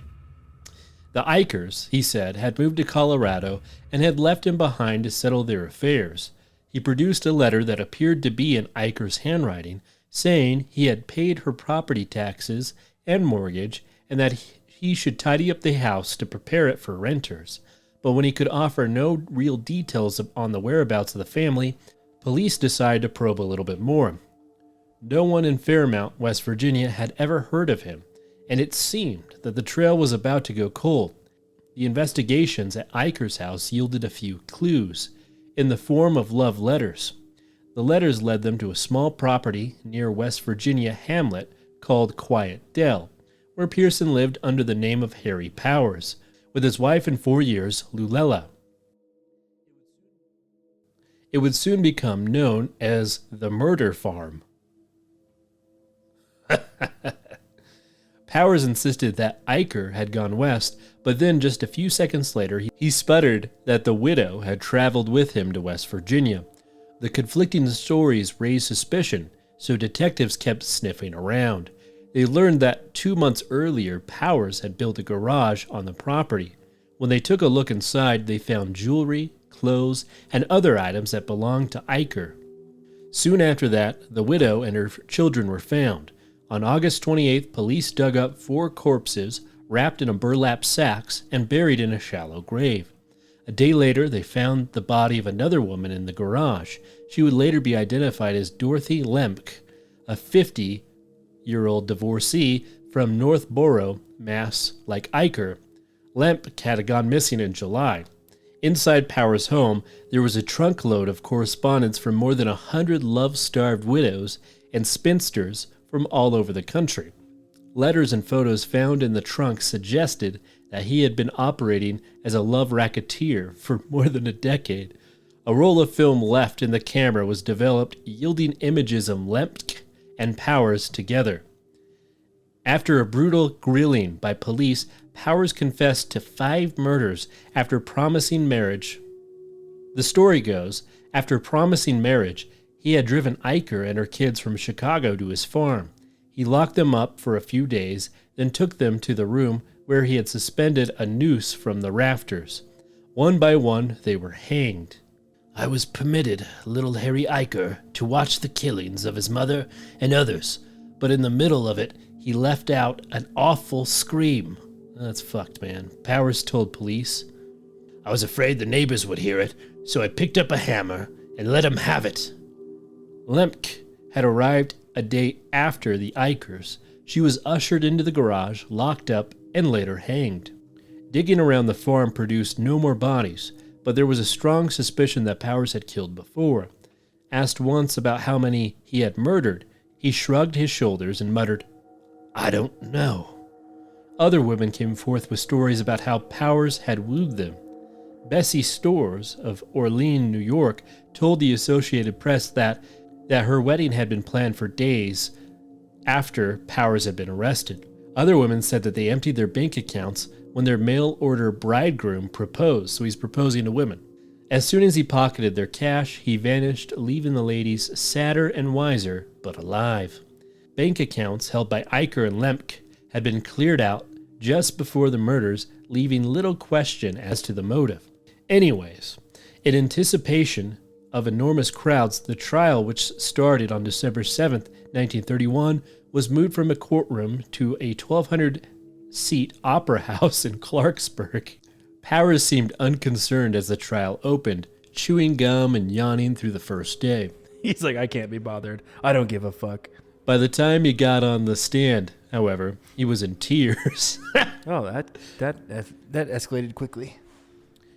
The Eichers, he said, had moved to Colorado and had left him behind to settle their affairs. He produced a letter that appeared to be in Eicher's handwriting, saying he had paid her property taxes and mortgage and that he should tidy up the house to prepare it for renters. But when he could offer no real details on the whereabouts of the family, police decided to probe a little bit more. No one in Fairmount, West Virginia, had ever heard of him, and it seemed that the trail was about to go cold. The investigations at Eicher's house yielded a few clues, in the form of love letters. The letters led them to a small property near West Virginia hamlet called Quiet Dell, where Pearson lived under the name of Harry Powers, with his wife and 4 years, Luella. It would soon become known as the Murder Farm. Powers insisted that Eicher had gone west, but then just a few seconds later, he sputtered that the widow had traveled with him to West Virginia. The conflicting stories raised suspicion, so detectives kept sniffing around. They learned that 2 months earlier, Powers had built a garage on the property. When they took a look inside, they found jewelry, clothes, and other items that belonged to Eicher. Soon after that, the widow and her children were found. On August 28th, police dug up 4 corpses wrapped in burlap sacks and buried in a shallow grave. A day later, they found the body of another woman in the garage. She would later be identified as Dorothy Lemke, a 50-year-old divorcee from Northborough, Mass. Like Eicher. Lemke had gone missing in July. Inside Powers' home, there was a trunkload of correspondence from more than 100 love-starved widows and spinsters from all over the country. Letters and photos found in the trunk suggested that he had been operating as a love racketeer for more than a decade. A roll of film left in the camera was developed, yielding images of Lemke and Powers together. After a brutal grilling by police, Powers confessed to 5 murders after promising marriage. The story goes, after promising marriage, he had driven Eicher and her kids from Chicago to his farm. He locked them up for a few days, then took them to the room where he had suspended a noose from the rafters. One by one, they were hanged. I was permitted, little Harry Eicher, to watch the killings of his mother and others, but in the middle of it, he let out an awful scream. That's fucked, man. Powers told police. I was afraid the neighbors would hear it, so I picked up a hammer and let him have it. Lemke had arrived a day after the Eichers. She was ushered into the garage, locked up, and later hanged. Digging around the farm produced no more bodies, but there was a strong suspicion that Powers had killed before. Asked once about how many he had murdered, he shrugged his shoulders and muttered, I don't know. Other women came forth with stories about how Powers had wooed them. Bessie Storrs of Orleans, New York, told the Associated Press that her wedding had been planned for days after Powers had been arrested. Other women said that they emptied their bank accounts when their mail-order bridegroom proposed, so he's proposing to women. As soon as he pocketed their cash, he vanished, leaving the ladies sadder and wiser, but alive. Bank accounts held by Eicher and Lemke had been cleared out just before the murders, leaving little question as to the motive. Anyways, in anticipation of enormous crowds, the trial, which started on December 7th, 1931, was moved from a courtroom to a 1,200-seat opera house in Clarksburg. Powers seemed unconcerned as the trial opened, chewing gum and yawning through the first day. He's like, I can't be bothered. I don't give a fuck. By the time he got on the stand, however, he was in tears. Oh, that escalated quickly.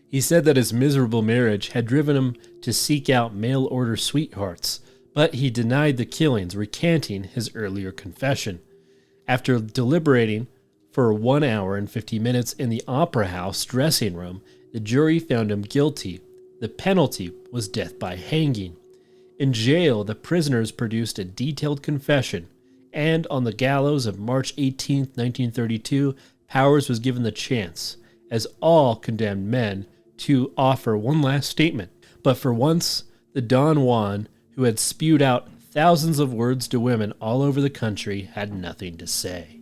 He said that his miserable marriage had driven him to seek out mail-order sweethearts, but he denied the killings, recanting his earlier confession. After deliberating for 1 hour and 50 minutes in the Opera House dressing room, the jury found him guilty. The penalty was death by hanging. In jail, the prisoners produced a detailed confession, and on the gallows of March 18, 1932, Powers was given the chance, as all condemned men, to offer one last statement. But for once, the Don Juan, who had spewed out thousands of words to women all over the country, had nothing to say.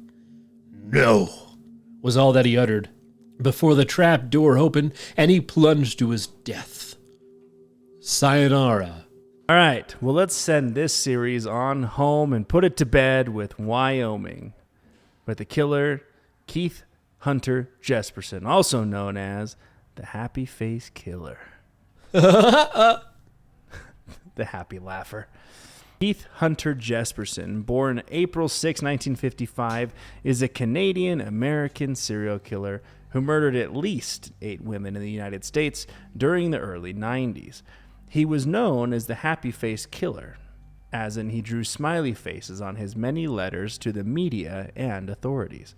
"No," was all that he uttered, before the trap door opened and he plunged to his death. Sayonara. All right, well, let's send this series on home and put it to bed with Wyoming, with the killer Keith Hunter Jesperson, also known as the Happy Face Killer. The Happy Laugher. Keith Hunter Jesperson, born April 6, 1955, is a Canadian-American serial killer who murdered at least 8 women in the United States during the early 90s. He was known as the Happy Face Killer, as in he drew smiley faces on his many letters to the media and authorities.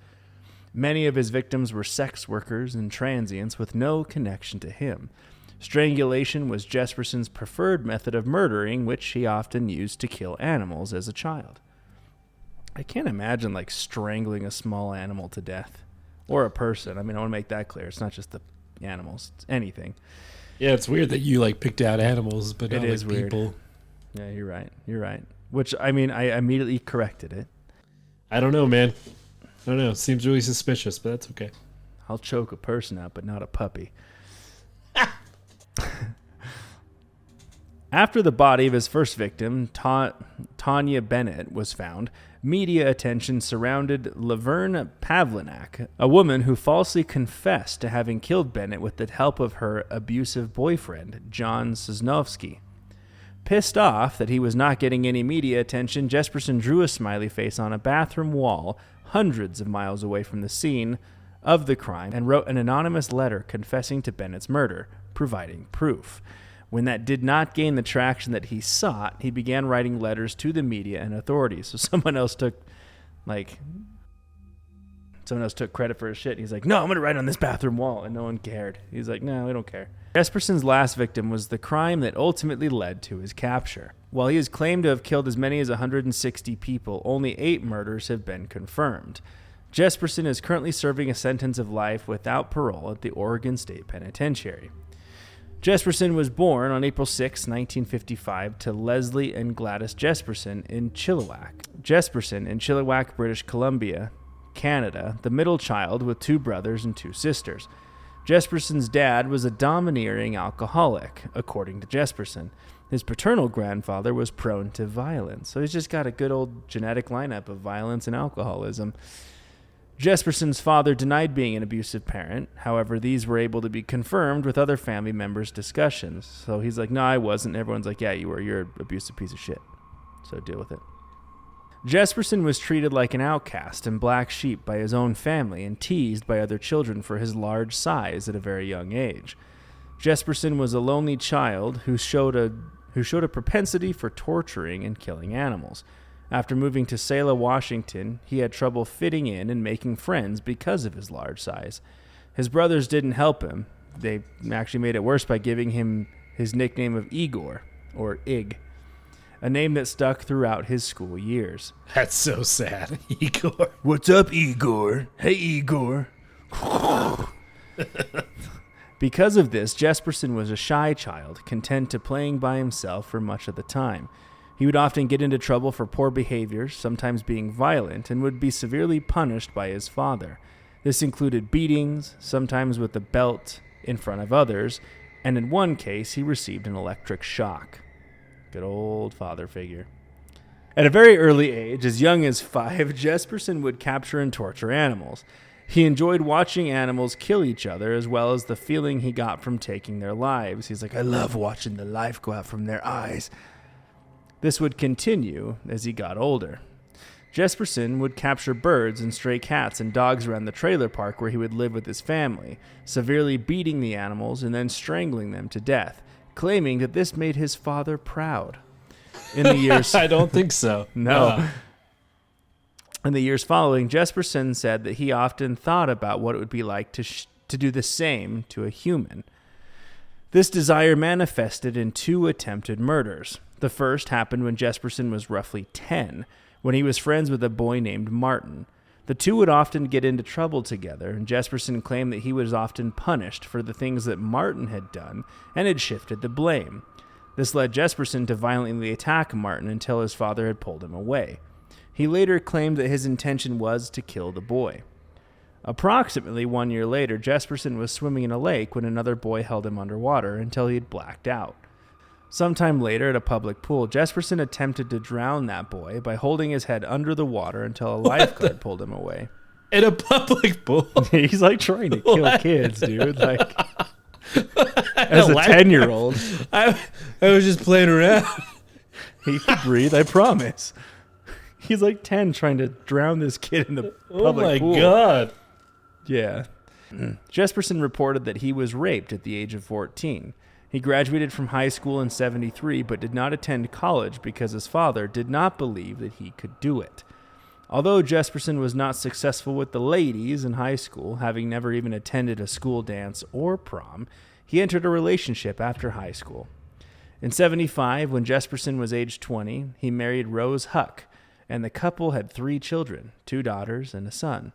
Many of his victims were sex workers and transients with no connection to him. Strangulation was Jesperson's preferred method of murdering, which he often used to kill animals as a child. I can't imagine, strangling a small animal to death. Or a person. I mean, I want to make that clear. It's not just the animals. It's anything. Yeah, it's weird that you picked out animals, but not people. Yeah, you're right. Which, I mean, I immediately corrected it. I don't know, man. I don't know. It seems really suspicious, but that's okay. I'll choke a person out, but not a puppy. After the body of his first victim, Tanya Bennett, was found, media attention surrounded Laverne Pavlinac, a woman who falsely confessed to having killed Bennett with the help of her abusive boyfriend, John Sosnowski. Pissed off that he was not getting any media attention, Jesperson drew a smiley face on a bathroom wall hundreds of miles away from the scene of the crime and wrote an anonymous letter confessing to Bennett's murder, providing proof. When that did not gain the traction that he sought, he began writing letters to the media and authorities. So someone else took credit for his shit. He's like, no, I'm going to write on this bathroom wall. And no one cared. He's like, no, we don't care. Jesperson's last victim was the crime that ultimately led to his capture. While he is claimed to have killed as many as 160 people, only 8 murders have been confirmed. Jesperson is currently serving a sentence of life without parole at the Oregon State Penitentiary. Jesperson was born on April 6, 1955, to Leslie and Gladys Jesperson in Chilliwack. Jesperson in Chilliwack, British Columbia, Canada, the middle child with 2 brothers and 2 sisters. Jesperson's dad was a domineering alcoholic, according to Jesperson. His paternal grandfather was prone to violence, so he's just got a good old genetic lineup of violence and alcoholism. Jesperson's father denied being an abusive parent. However, these were able to be confirmed with other family members' discussions. So he's like, no, I wasn't. Everyone's like, yeah, you were. You're an abusive piece of shit. So deal with it. Jesperson was treated like an outcast and black sheep by his own family and teased by other children for his large size at a very young age. Jesperson was a lonely child who showed a propensity for torturing and killing animals. After moving to Selah, Washington, he had trouble fitting in and making friends because of his large size. His brothers didn't help him. They actually made it worse by giving him his nickname of Igor, or Ig, a name that stuck throughout his school years. That's so sad, Igor. What's up, Igor? Hey, Igor. Because of this, Jesperson was a shy child, content to playing by himself for much of the time. He would often get into trouble for poor behavior, sometimes being violent, and would be severely punished by his father. This included beatings, sometimes with a belt in front of others, and in one case, he received an electric shock. Good old father figure. At a very early age, as young as 5, Jesperson would capture and torture animals. He enjoyed watching animals kill each other, as well as the feeling he got from taking their lives. He's like, I love watching the life go out from their eyes. This would continue as he got older. Jesperson would capture birds and stray cats and dogs around the trailer park where he would live with his family, severely beating the animals and then strangling them to death, claiming that this made his father proud. In the years, I don't think so. no. In the years following, Jesperson said that he often thought about what it would be like to do the same to a human. This desire manifested in 2 attempted murders. The first happened when Jesperson was roughly 10, when he was friends with a boy named Martin. The 2 would often get into trouble together, and Jesperson claimed that he was often punished for the things that Martin had done and had shifted the blame. This led Jesperson to violently attack Martin until his father had pulled him away. He later claimed that his intention was to kill the boy. Approximately 1 year later, Jesperson was swimming in a lake when another boy held him underwater until he had blacked out. Sometime later, at a public pool, Jesperson attempted to drown that boy by holding his head under the water until a lifeguard pulled him away. In a public pool? He's like trying to kill kids, dude. Like, as a 10-year-old. I was just playing around. He could breathe, I promise. He's like 10 trying to drown this kid in the public pool. Oh my God. Yeah. Jesperson reported that he was raped at the age of 14. He graduated from high school in 73, but did not attend college because his father did not believe that he could do it. Although Jesperson was not successful with the ladies in high school, having never even attended a school dance or prom, he entered a relationship after high school. In 75, when Jesperson was age 20, he married Rose Huck, and the couple had 3 children, 2 daughters and a son.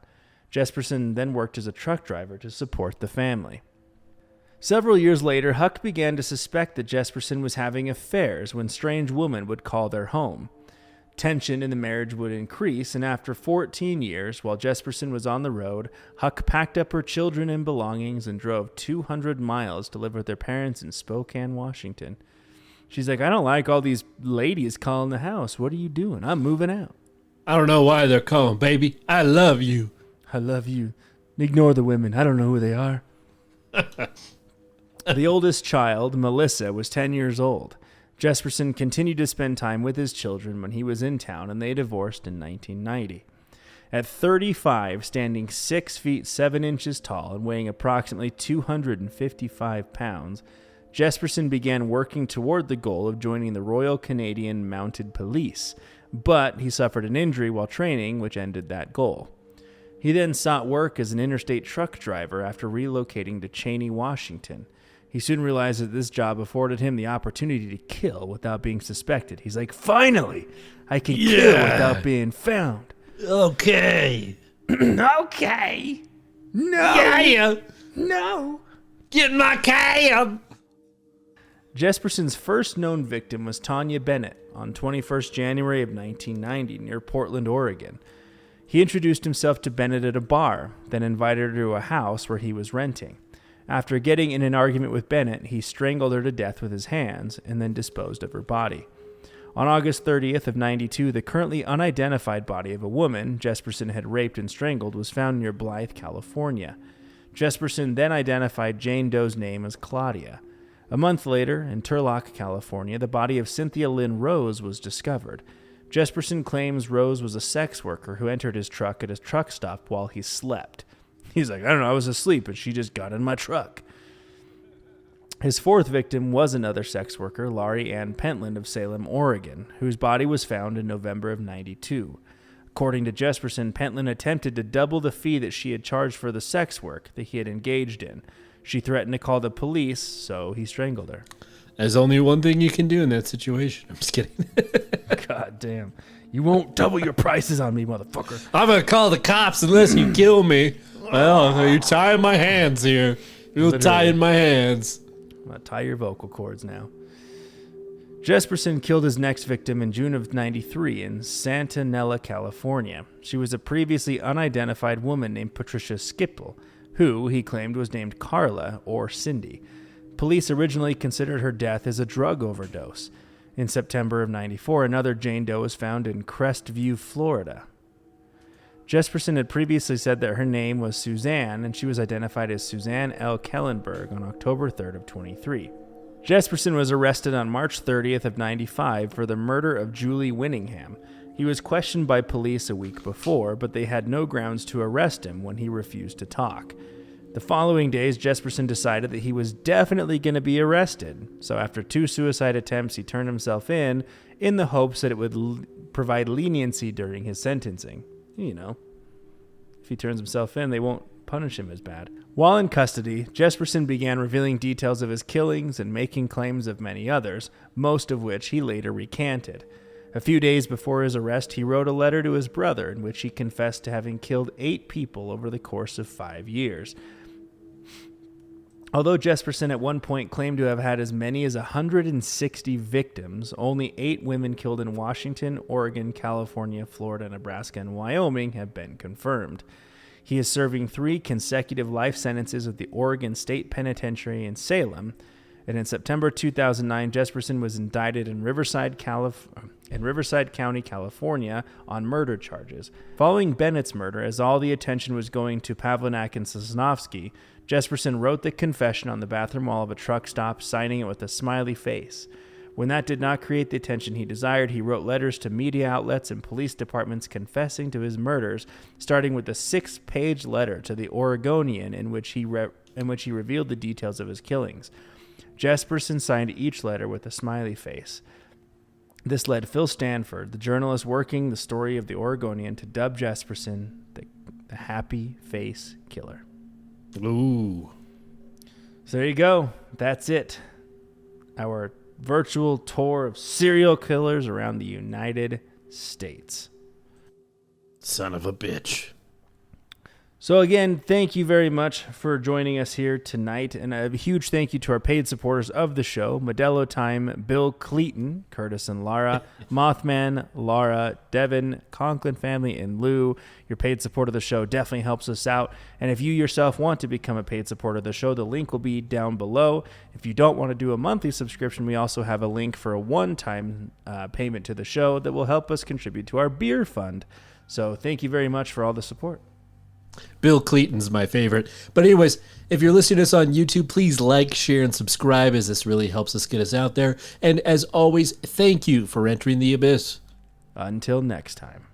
Jesperson then worked as a truck driver to support the family. Several years later, Huck began to suspect that Jesperson was having affairs when strange women would call their home. Tension in the marriage would increase, and after 14 years, while Jesperson was on the road, Huck packed up her children and belongings and drove 200 miles to live with their parents in Spokane, Washington. She's like, I don't like all these ladies calling the house. What are you doing? I'm moving out. I don't know why they're calling, baby. I love you. I love you. Ignore the women. I don't know who they are. The oldest child, Melissa, was 10 years old. Jesperson continued to spend time with his children when he was in town, and they divorced in 1990. At 35, standing 6 feet 7 inches tall and weighing approximately 255 pounds, Jesperson began working toward the goal of joining the Royal Canadian Mounted Police, but he suffered an injury while training, which ended that goal. He then sought work as an interstate truck driver after relocating to Cheney, Washington. He soon realized that this job afforded him the opportunity to kill without being suspected. He's like, finally, I can kill without being found. Okay. Okay. No. Yeah. No. Get in my cab. Jesperson's first known victim was Tanya Bennett on 21st January of 1990 near Portland, Oregon. He introduced himself to Bennett at a bar, then invited her to a house where he was renting. After getting in an argument with Bennett, he strangled her to death with his hands and then disposed of her body. On August 30th of 92, the currently unidentified body of a woman Jesperson had raped and strangled was found near Blythe, California. Jesperson then identified Jane Doe's name as Claudia. A month later, in Turlock, California, the body of Cynthia Lynn Rose was discovered. Jesperson claims Rose was a sex worker who entered his truck at a truck stop while he slept. He's like, I don't know, I was asleep, and she just got in my truck. His fourth victim was another sex worker, Laurie Ann Pentland of Salem, Oregon, whose body was found in November of 92. According to Jesperson, Pentland attempted to double the fee that she had charged for the sex work that he had engaged in. She threatened to call the police, so he strangled her. There's only one thing you can do in that situation. I'm just kidding. God damn. You won't double your prices on me, motherfucker. I'm going to call the cops unless you kill me. Well, you're tying my hands here. You're tying my hands. I'm going to tie your vocal cords now. Jesperson killed his next victim in June of 93 in Santa Nella, California. She was a previously unidentified woman named Patricia Skipple, who he claimed was named Carla or Cindy. Police originally considered her death as a drug overdose. In September of 94, another Jane Doe was found in Crestview, Florida. Jesperson had previously said that her name was Suzanne, and she was identified as Suzanne L. Kellenberg on October 3rd of 23. Jesperson was arrested on March 30th of 95 for the murder of Julie Winningham. He was questioned by police a week before, but they had no grounds to arrest him when he refused to talk. The following days, Jesperson decided that he was definitely going to be arrested. So after 2 suicide attempts, he turned himself in the hopes that it would provide leniency during his sentencing. You know, if he turns himself in, they won't punish him as bad. While in custody, Jesperson began revealing details of his killings and making claims of many others, most of which he later recanted. A few days before his arrest, he wrote a letter to his brother in which he confessed to having killed 8 people over the course of 5 years. Although Jesperson at one point claimed to have had as many as 160 victims, only 8 women killed in Washington, Oregon, California, Florida, Nebraska, and Wyoming have been confirmed. He is serving 3 consecutive life sentences at the Oregon State Penitentiary in Salem, and in September 2009, Jesperson was indicted in Riverside County, California, on murder charges. Following Bennett's murder, as all the attention was going to Pavlinak and Sosnovsky, Jesperson wrote the confession on the bathroom wall of a truck stop, signing it with a smiley face. When that did not create the attention he desired, he wrote letters to media outlets and police departments confessing to his murders, starting with a 6-page letter to the Oregonian in which he revealed the details of his killings. Jesperson signed each letter with a smiley face. This led Phil Stanford, the journalist working the story of the Oregonian, to dub Jesperson the happy face killer. Ooh. So there you go. That's it. Our virtual tour of serial killers around the United States. Son of a bitch. So again, thank you very much for joining us here tonight. And a huge thank you to our paid supporters of the show: Modelo Time, Bill Cleaton, Curtis and Lara, Mothman, Laura, Devin, Conklin family, and Lou. Your paid support of the show definitely helps us out. And if you yourself want to become a paid supporter of the show, the link will be down below. If you don't want to do a monthly subscription, we also have a link for a one-time payment to the show that will help us contribute to our beer fund. So thank you very much for all the support. Bill Cleaton's my favorite. But anyways, if you're listening to us on YouTube, please like, share, and subscribe, as this really helps us get us out there. And as always, thank you for entering the abyss. Until next time.